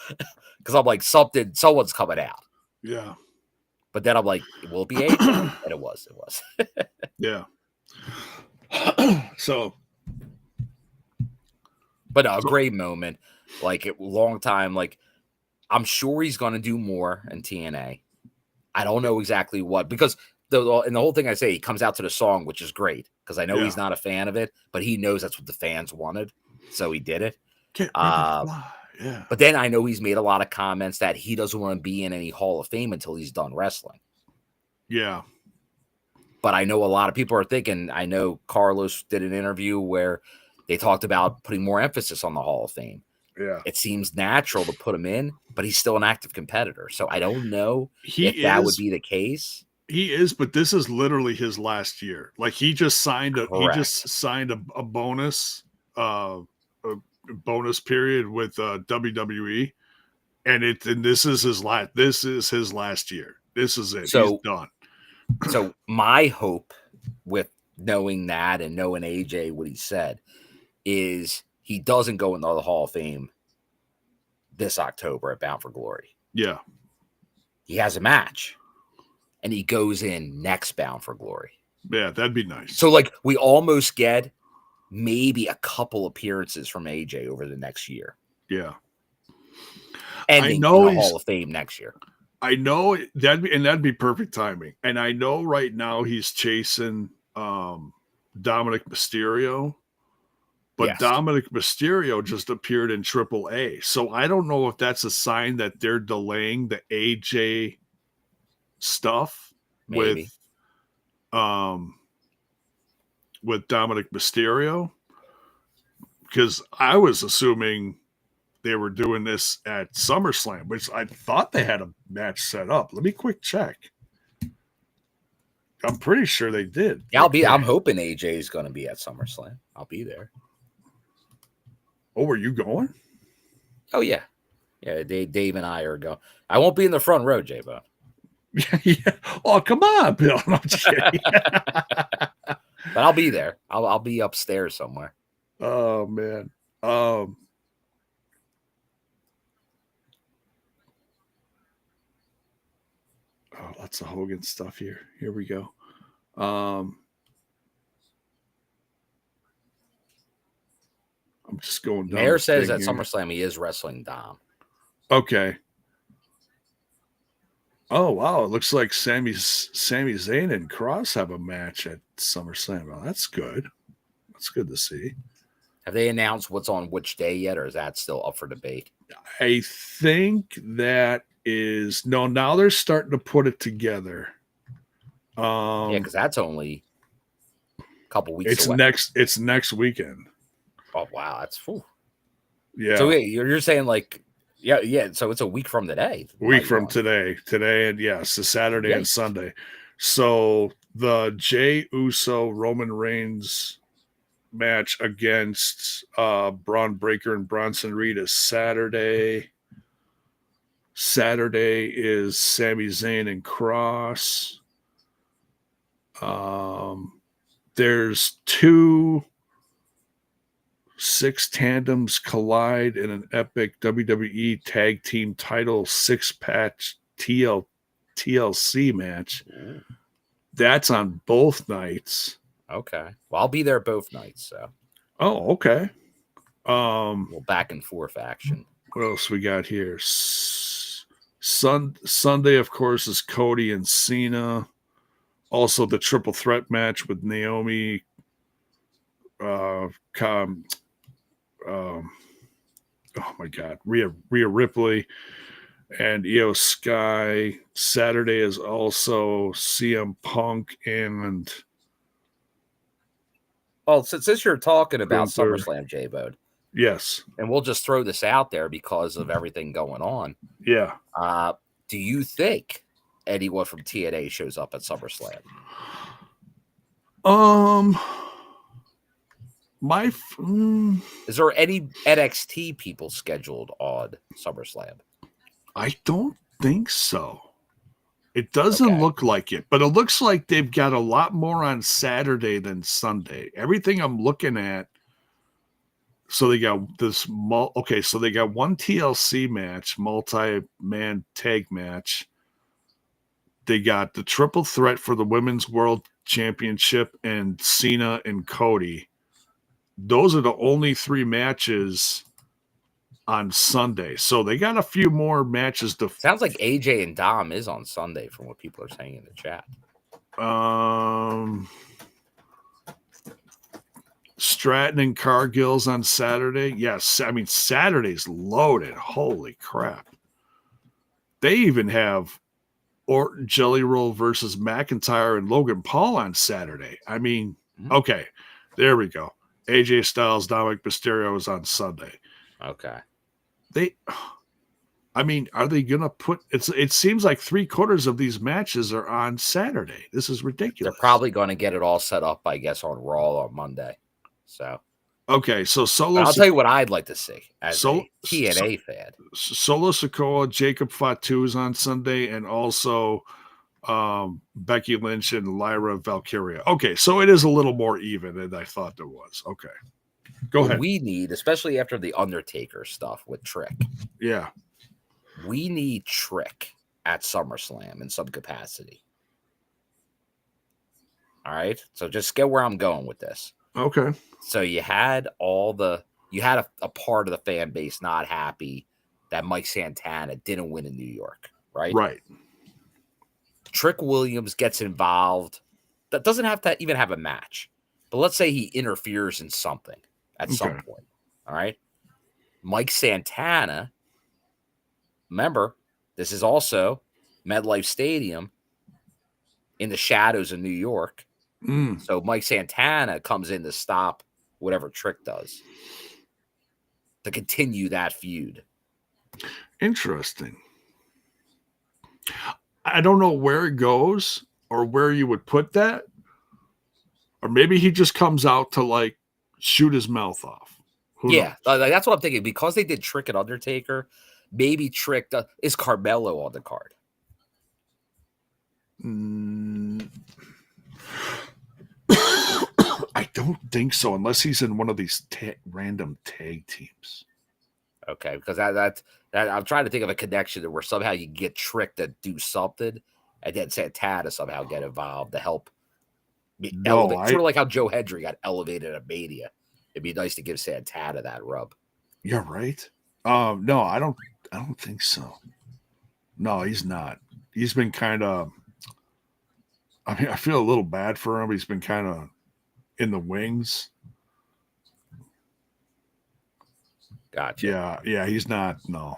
Because I'm like, someone's coming out.
Yeah.
But then I'm like, will it be AJ? And it was.
Yeah. So.
But a great moment. A long time. I'm sure he's going to do more in TNA. I don't know exactly what. Because the whole thing I say, he comes out to the song, which is great. Because I know he's not a fan of it. But he knows that's what the fans wanted. So he did it.
Yeah.
But then I know he's made a lot of comments that he doesn't want to be in any Hall of Fame until he's done wrestling.
Yeah.
But I know a lot of people are thinking, I know Carlos did an interview where they talked about putting more emphasis on the Hall of Fame.
Yeah.
It seems natural to put him in, but he's still an active competitor. So I don't know if that would be the case.
He is, but this is literally his last year. He just signed a bonus bonus period with WWE, and this is his last. This is his last year. This is it.
So,
he's done.
So my hope with knowing that and knowing AJ what he said is he doesn't go into the Hall of Fame this October at Bound for Glory.
Yeah,
he has a match, and he goes in next Bound for Glory.
Yeah, that'd be nice.
So we almost get maybe a couple appearances from AJ over the next year.
Yeah.
Ending in the Hall of Fame next year.
I know that'd be perfect timing. And I know right now he's chasing Dominic Mysterio, but Dominic Mysterio just appeared in AAA. So I don't know if that's a sign that they're delaying the AJ stuff
maybe.
with Dominic Mysterio, because I was assuming they were doing this at SummerSlam, which I thought they had a match set up. Let me quick check. I'm pretty sure they did.
Yeah, I'm hoping AJ is going to be at SummerSlam. I'll be there.
Oh, were you going?
Oh yeah, yeah. Dave and I are going. I won't be in the front row, J-Bone.
Yeah. Oh, come on, Bill. I'm just kidding.
But I'll be there. I'll be upstairs somewhere.
Oh man. Lots of Hogan stuff here. Here we go. I'm just going down.
Mayor
the
says
thing
at
here.
SummerSlam he is wrestling Dom.
Okay. Oh wow! It looks like Sami Zayn and Cross have a match at SummerSlam. Well, that's good. That's good to see.
Have they announced what's on which day yet, or is that still up for debate?
I think that is no. Now they're starting to put it together.
Yeah, because that's only a couple weeks
it's
away.
It's next weekend.
Oh wow, that's whew.
Yeah.
So you're saying like yeah. So it's a week from today.
Week from today, and yes, the Saturday and Sunday. So the Jey Uso Roman Reigns match against Braun Breaker and Bronson Reed is Saturday. Saturday is Sami Zayn and Cross. There's 2 6 tandems collide in an epic WWE Tag Team Title 6-patch TLC match.
Ooh.
That's on both nights.
Okay. Well, I'll be there both nights. So.
Oh, okay.
Little back and forth action.
What else we got here? Sunday, of course, is Cody and Cena. Also, the triple threat match with Naomi, oh my God, Rhea Ripley and Io Sky. Saturday is also CM Punk and.
Well, since you're talking about
Gunther.
SummerSlam, J-Bode.
Yes.
And we'll just throw this out there because of everything going on.
Yeah.
Do you think anyone from TNA shows up at SummerSlam? Is there any NXT people scheduled on SummerSlam?
I don't think so. It doesn't look like it, but it looks like they've got a lot more on Saturday than Sunday. Everything I'm looking at. So they got this. So they got one TLC match, multi-man tag match. They got the triple threat for the Women's World Championship and Cena and Cody. Those are the only 3 matches on Sunday. So they got a few more matches to.
Sounds like AJ and Dom is on Sunday from what people are saying in the chat.
Stratton and Cargill's on Saturday. Yes, I mean Saturday's loaded. Holy crap. They even have Orton Jelly Roll versus McIntyre and Logan Paul on Saturday. I mean, okay, there we go. AJ Styles, Dominic Mysterio is on Sunday.
Okay.
Are they gonna put it seems like 3/4 of these matches are on Saturday. This is ridiculous.
They're probably going to get it all set up, I guess, on Raw on Monday. So
okay, so
I'll tell you what I'd like to see as a TNA fan.
Solo Sikoa, Jacob Fatu is on Sunday, and also Becky Lynch and Lyra Valkyria. Okay, so it is a little more even than I thought there was. Okay. Go ahead.
We need, especially after the Undertaker stuff with Trick.
Yeah.
We need Trick at SummerSlam in some capacity. All right. So just get where I'm going with this.
Okay.
So you had a part of the fan base not happy that Mike Santana didn't win in New York, right?
Right.
Trick Williams gets involved. That doesn't have to even have a match. But let's say he interferes in something at some point. All right. Mike Santana, remember, this is also MetLife Stadium in the shadows of New York. So Mike Santana comes in to stop whatever Trick does to continue that feud.
Interesting. I don't know where it goes or where you would put that. Or maybe he just comes out to like shoot his mouth off. Who knows?
That's what I'm thinking. Because they did Trick and Undertaker, maybe Trick is Carmelo on the card.
I don't think so, unless he's in one of these random tag teams.
Okay, because that I'm trying to think of a connection to where somehow you get Trick to do something, and then Santana somehow get involved to help elevate. Sort of like how Joe Hendry got elevated at Mania It'd be nice to give Santana that rub.
Yeah, right. No, I don't think so. No, he's not. He's been kind of. I mean, I feel a little bad for him. He's been kind of in the wings.
Gotcha.
Yeah, he's not. No,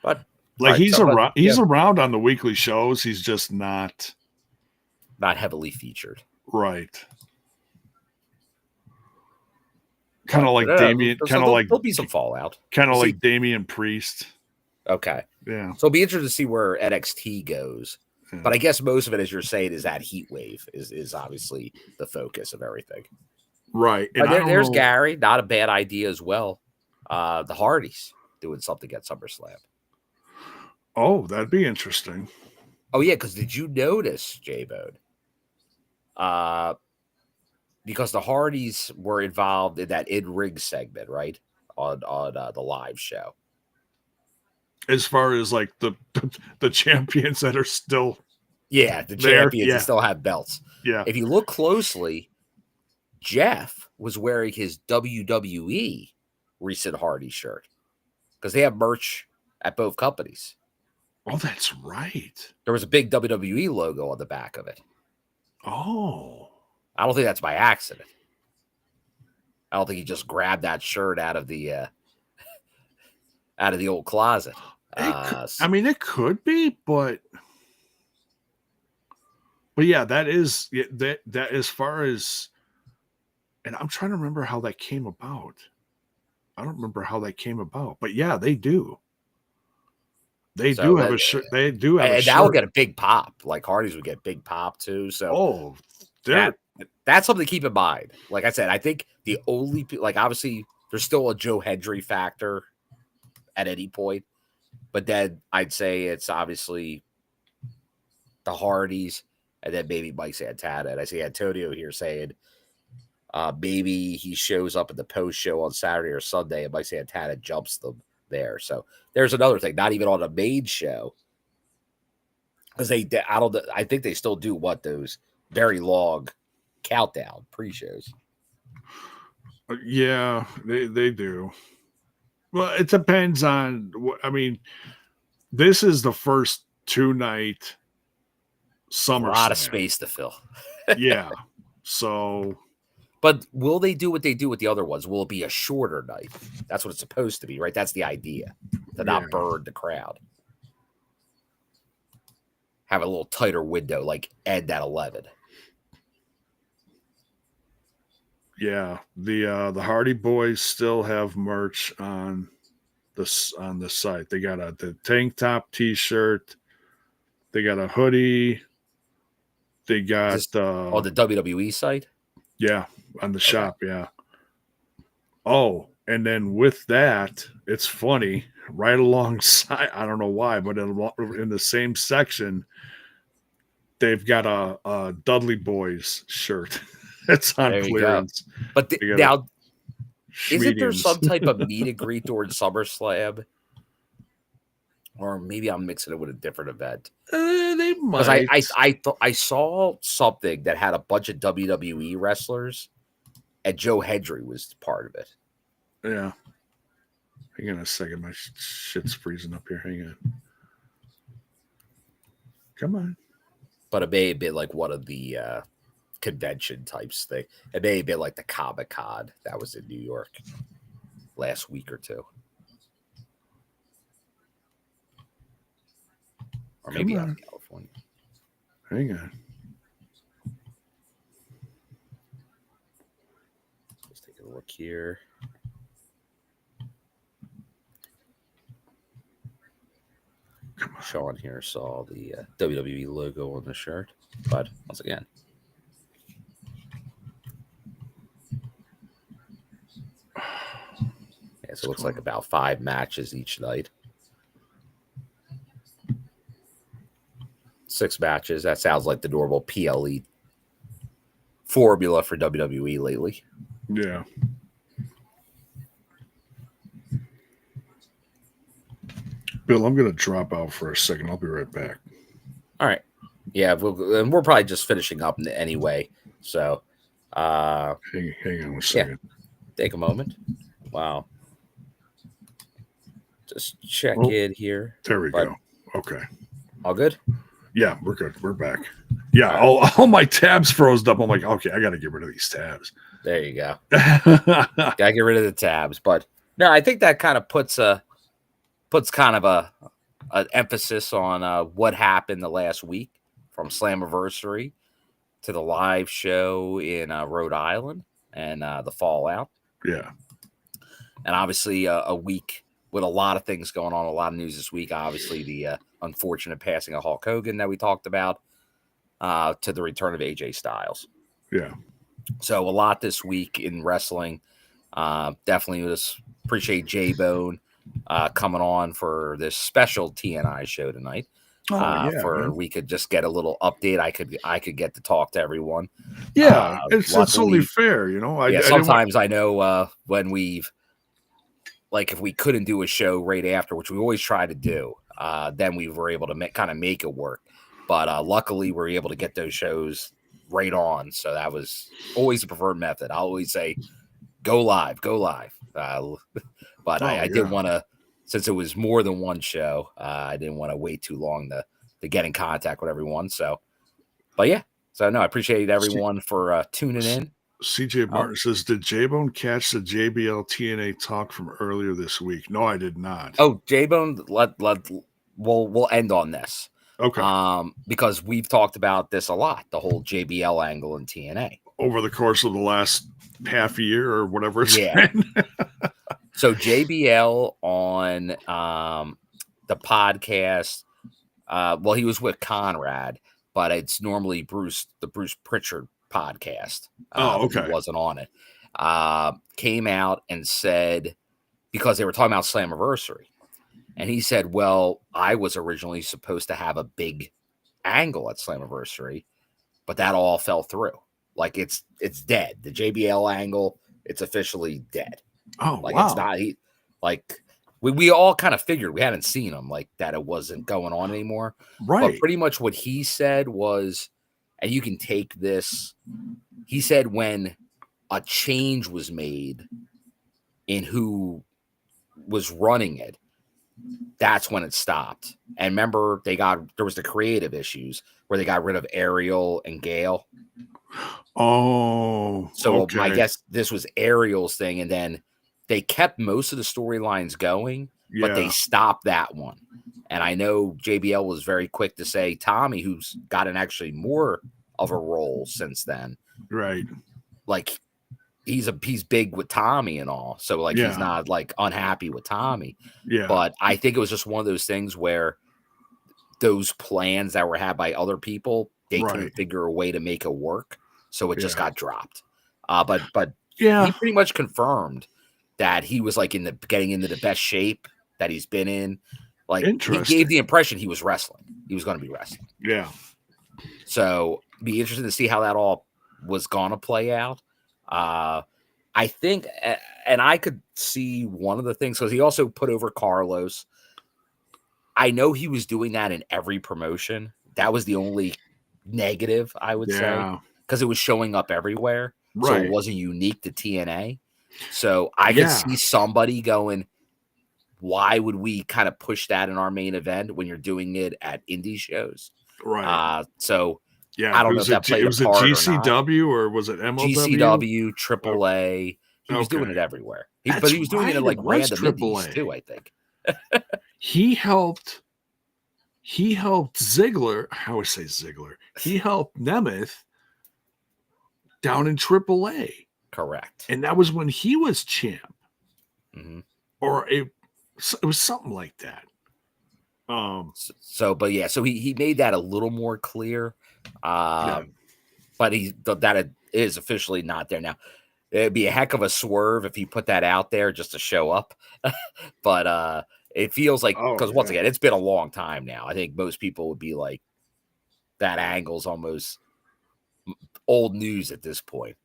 but
like
right,
he's
so,
around. He's around on the weekly shows. He's just not
heavily featured.
Right. Kind of like Damien. Kind of like
there'll be some fallout.
Kind of like Damian Priest.
Okay.
Yeah.
So it'll be interesting to see where NXT goes. Yeah. But I guess most of it, as you're saying, is that heat wave is obviously the focus of everything.
Right.
And there's Gary. Not a bad idea as well. The Hardys doing something at SummerSlam.
Oh, that'd be interesting.
Oh, yeah, because did you notice, J-Bone? Because the Hardys were involved in that in-ring segment, right? On the live show.
As far as like the champions that are still
the champions that still have belts.
Yeah.
If you look closely, Jeff was wearing his WWE recent Hardy shirt because they have merch at both companies.
Oh, that's right.
There was a big WWE logo on the back of it.
Oh.
I don't think that's by accident. I don't think he just grabbed that shirt out of the old closet.
I mean, it could be, but yeah, that is that as far as, and I'm trying to remember how that came about. I don't remember how that came about, but yeah, they do. They do have a shirt. They do have a shirt.
And that will get a big pop. Like Hardy's would get big pop too. So that's something to keep in mind. Like I said, I think the only, like obviously there's still a Joe Hendry factor at any point. But then I'd say it's obviously the Hardys and then maybe Mike Santana. And I see Antonio here saying maybe he shows up at the post show on Saturday or Sunday and Mike Santana jumps them there. So there's another thing, not even on a main show. Because I think they still do those very long countdown pre-shows.
Yeah, they do. Well, it depends on what, I mean, this is the first 2-night SummerSlam.
A lot of space to fill.
Yeah. So.
But will they do what they do with the other ones? Will it be a shorter night? That's what it's supposed to be, right? That's the idea. To not burn the crowd. Have a little tighter window, like end at 11.
Yeah, the Hardy Boys still have merch on the site. They got the tank top T-shirt. They got a hoodie. They got
on the WWE site.
Yeah, on the shop. Yeah. Oh, and then with that, it's funny. Right alongside, I don't know why, but in the same section, they've got a Dudley Boys shirt. It's on clearance.
But now, isn't there some type of meet and greet during SummerSlam? Or maybe I'm mixing it with a different event.
They might.
Because I saw something that had a bunch of WWE wrestlers, and Joe Hendry was part of it.
Yeah. Hang on a second. My shit's freezing up here. Hang on. Come on.
But it may have been like one of the convention types thing. It may have been like the Comic-Con that was in New York last week or two. Or maybe out of California.
Hang on.
Let's take a look here. Sean here saw the WWE logo on the shirt, but once again, so it looks like about 5 matches each night. 6 matches. That sounds like the normal PLE formula for WWE lately.
Yeah. Bill, I'm going to drop out for a second. I'll be right back.
All right. Yeah, we're probably just finishing up anyway. So
Hang on a second.
Take a moment. Wow. Just check it here.
There we go. Okay.
All good?
Yeah, we're good. We're back. Yeah, all my tabs froze up. I'm like, okay, I got to get rid of these tabs.
There you go. Got to get rid of the tabs. But no, I think that kind of puts kind of an emphasis on what happened the last week, from Slammiversary to the live show in Rhode Island and the fallout.
Yeah.
And obviously a week with a lot of things going on, a lot of news this week. Obviously the unfortunate passing of Hulk Hogan that we talked about, to the return of AJ Styles.
Yeah.
So a lot this week in wrestling. Definitely appreciate J-Bone coming on for this special TNI show tonight. We could just get a little update. I could get to talk to everyone.
Yeah, it's only fair,
Sometimes I know when we've, like, if we couldn't do a show right after, which we always try to do, then we were able to make it work. But luckily, we're able to get those shows right on. So that was always the preferred method. I always say, go live. But I didn't want to, since it was more than one show, I didn't want to wait too long to get in contact with everyone. So, but yeah. So, no, I appreciate everyone for tuning in.
CJ Martin says, did J-Bone catch the JBL TNA talk from earlier this week? No, I did not.
Oh, J-Bone, we'll end on this.
Okay.
Because we've talked about this a lot, the whole JBL angle in TNA.
Over the course of the last half year or whatever it's been.
So JBL on the podcast, he was with Conrad, but it's normally the Bruce Pritchard podcast.
Okay.
He wasn't on it. Came out and said, because they were talking about Slammiversary, and he said, well, I was originally supposed to have a big angle at Slammiversary, but that all fell through. Like, it's dead. The JBL angle, it's officially dead.
Oh,
like,
wow.
It's not, we all kind of figured, we hadn't seen him, like, that it wasn't going on anymore.
Right.
But pretty much what he said was, and you can take this, he said when a change was made in who was running it, that's when it stopped. And remember, there was the creative issues where they got rid of Ariel and Gail.
Oh,
so
okay.
I guess this was Ariel's thing, and then they kept most of the storylines going, but they stopped that one. And I know JBL was very quick to say Tommy, who's gotten actually more of a role since then,
right?
Like, he's big with Tommy and all, so like he's not like unhappy with Tommy.
Yeah,
but I think it was just one of those things where those plans that were had by other people, they couldn't figure a way to make it work, so it just got dropped. But he pretty much confirmed that he was like getting into the best shape that he's been in. Like, he gave the impression he was wrestling. He was going to be wrestling.
Yeah.
So be interested to see how that all was going to play out. I think, and I could see one of the things, because he also put over Carlos. I know he was doing that in every promotion. That was the only negative, I would say, because it was showing up everywhere. Right. So it wasn't unique to TNA. So I could see somebody going, why would we kind of push that in our main event when you're doing it at indie shows?
Right.
So I don't know if that played a part
GCW or was it MLW?
GCW, AAA. He was doing it everywhere. But he was doing it in like random indies too, I think.
He helped Ziggler. I always say Ziggler. He helped Nemeth down in AAA.
Correct.
And that was when he was champ.
Mm-hmm.
Or it was something like that.
So he made that a little more clear. But that it is officially not there now. It'd be a heck of a swerve if he put that out there just to show up. But it feels like, because once again, it's been a long time now. I think most people would be like, that angle's almost old news at this point.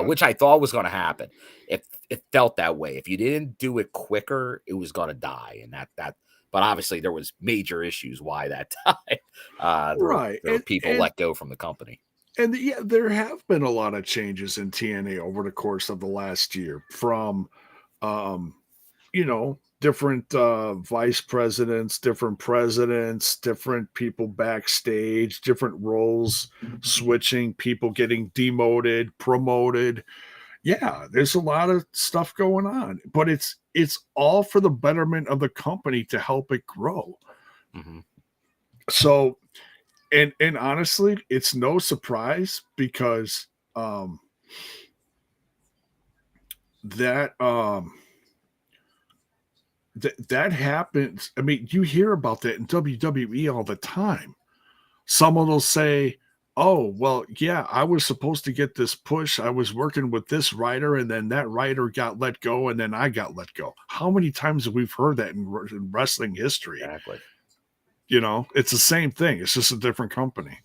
Which I thought was going to happen. It felt that way. If you didn't do it quicker, it was going to die. And that. But obviously, there was major issues why that died. There were people let go from the company.
And yeah, there have been a lot of changes in TNA over the course of the last year from, um, different vice presidents, different presidents, different people backstage, different roles switching, people getting demoted, promoted. Yeah, there's a lot of stuff going on, but it's all for the betterment of the company to help it grow.
Mhm.
So, and honestly, it's no surprise because um that that happens. I mean, you hear about that in WWE all the time. Someone will say, "Oh, well, yeah, I was supposed to get this push. I was working with this writer, and then that writer got let go, and then I got let go." How many times have we heard that in wrestling history?
Exactly.
It's the same thing. It's just a different company.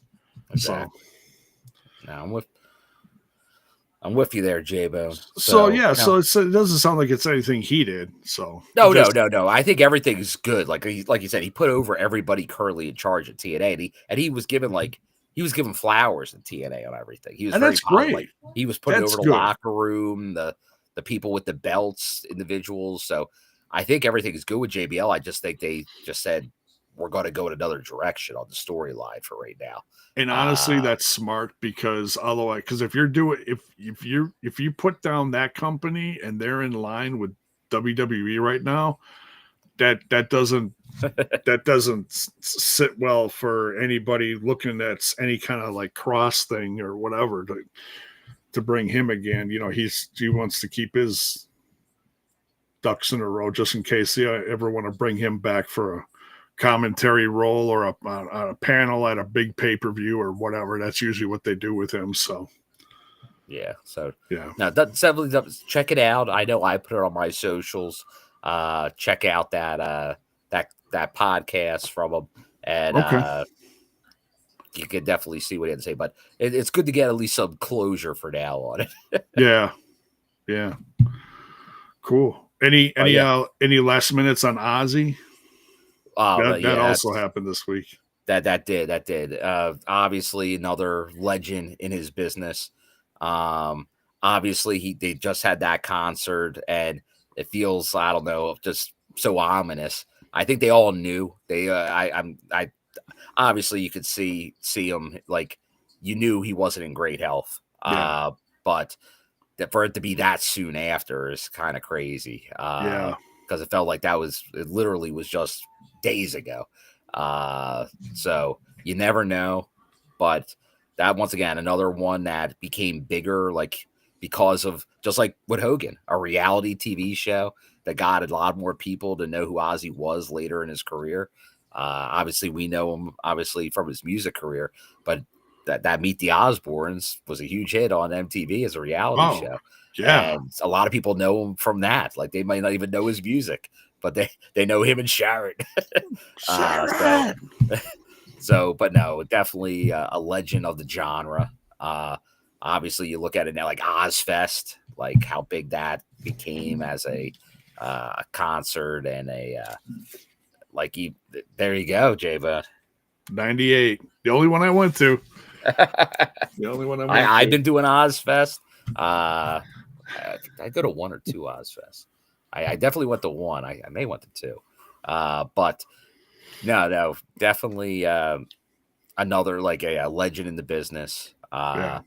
So,
Exactly. No, I'm with you there, J-Bone.
so
So,
yeah, so it doesn't sound like it's anything he did. So
no. I think everything's good. Like you said, he put over everybody currently in charge at TNA, and he was given flowers in TNA on everything. He was
and
very
that's
positive.
great.
Like he was putting
That's
over the
good.
locker room, the people with the belts, individuals. So I think everything is good with JBL. I just think they just said we're going to go in another direction on the storyline for right now.
And honestly, that's smart because otherwise, because if you put down that company and they're in line with WWE right now, that doesn't sit well for anybody looking at any kind of like cross thing or whatever to bring him again. He wants to keep his ducks in a row just in case they ever want to bring him back for a commentary role or a panel at a big pay-per-view or whatever. That's usually what they do with him. So
yeah. So
yeah.
now definitely check it out. I know I put it on my socials. Check out that podcast from him, and
Okay.
you can definitely see what he had to say. But it's good to get at least some closure for now on it.
Yeah. Yeah. Cool. Any
Yeah.
Any last minutes on Ozzy? That
Yeah,
also happened this week.
that did. Obviously another legend in his business. Obviously they just had that concert, and it feels, I don't know, just so ominous. I think they all knew. I obviously you could see him, like, you knew he wasn't in great health.
Yeah.
But for it to be that soon after is kind of crazy.
Yeah.
Because it felt like it literally was just days ago. So you never know. But that, once again, another one that became bigger, like, because of, just like with Hogan, a reality TV show that got a lot more people to know who Ozzy was later in his career. Obviously, we know him obviously from his music career, but that Meet the Osbournes was a huge hit on MTV as a reality
Oh,
show.
yeah.
And a lot of people know him from that. Like, they might not even know his music, but they know him and Sharon. But no, definitely a legend of the genre. Obviously, you look at it now, like Ozfest, like how big that became as a concert, and there you go, J-Bone.
98. The only one I went to. The only one
I've been doing Ozfest. I go to one or two Ozfest. I definitely went to one. I may went to two. But no, definitely another, like, a legend in the business.
Yeah.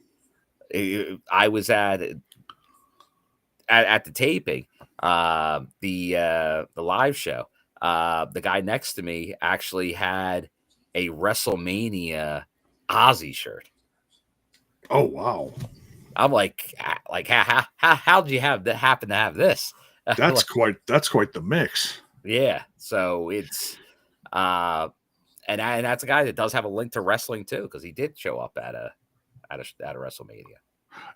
I was at the taping, the live show. The guy next to me actually had a WrestleMania Ozzy shirt.
Oh, wow.
I'm like how did you happen to have this?
That's quite the mix.
Yeah. So it's and that's a guy that does have a link to wrestling too, because he did show up at a WrestleMania.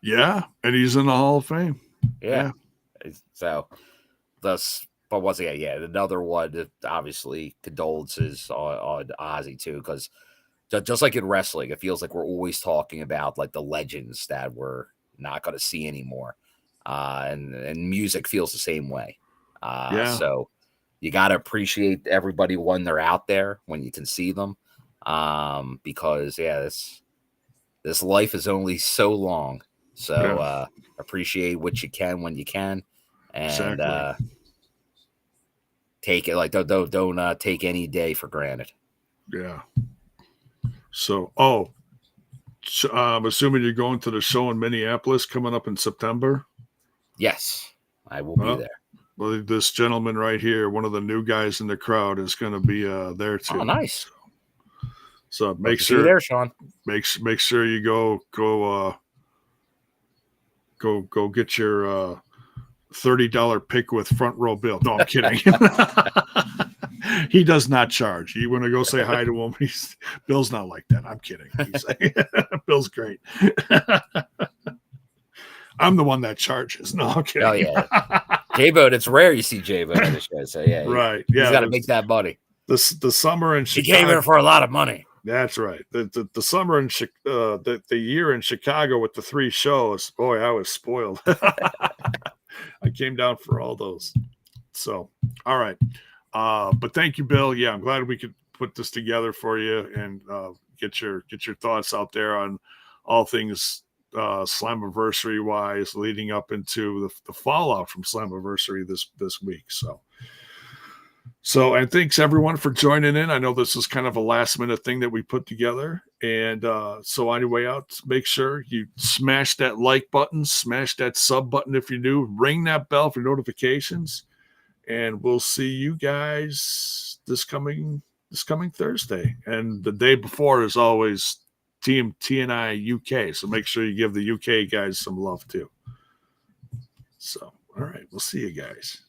Yeah, and he's in the Hall of Fame.
Yeah. So but once again, yeah, another one, obviously condolences on Ozzy too, because just like in wrestling, it feels like we're always talking about, like, the legends that we're not going to see anymore. And music feels the same way.
Yeah.
So you got to appreciate everybody when they're out there, when you can see them. Because, yeah, this life is only so long. So
Yeah.
appreciate what you can when you can, and
Exactly.
take it like don't take any day for granted.
Yeah. So, I'm assuming you're going to the show in Minneapolis coming up in September.
Yes, I will be there.
Well, this gentleman right here, one of the new guys in the crowd, is going to be there too.
Oh, nice.
So
Hope to see you there, Sean.
make sure you go get your $30 pick with front row bill. No, I'm kidding. He does not charge. You want to go say hi to him? Bill's not like that. I'm kidding. Bill's great. I'm the one that charges. No, I'm kidding.
Oh yeah, J-Boat. It's rare you see J-Boat at the show. So yeah,
right.
He's got to make that money.
The summer in Chicago.
He came here for a lot of money.
That's right. The summer in the year in Chicago with the 3 shows. Boy, I was spoiled. I came down for all those. So, all right. But thank you, Bill. Yeah, I'm glad we could put this together for you and get your thoughts out there on all things Slammiversary wise, leading up into the fallout from Slammiversary this week. So, and thanks everyone for joining in. I know this is kind of a last minute thing that we put together. And so on your way out, make sure you smash that like button, smash that sub button if you're new, ring that bell for notifications. And we'll see you guys this coming Thursday. And the day before is always Team TNI UK. So make sure you give the UK guys some love too. So, all right, we'll see you guys.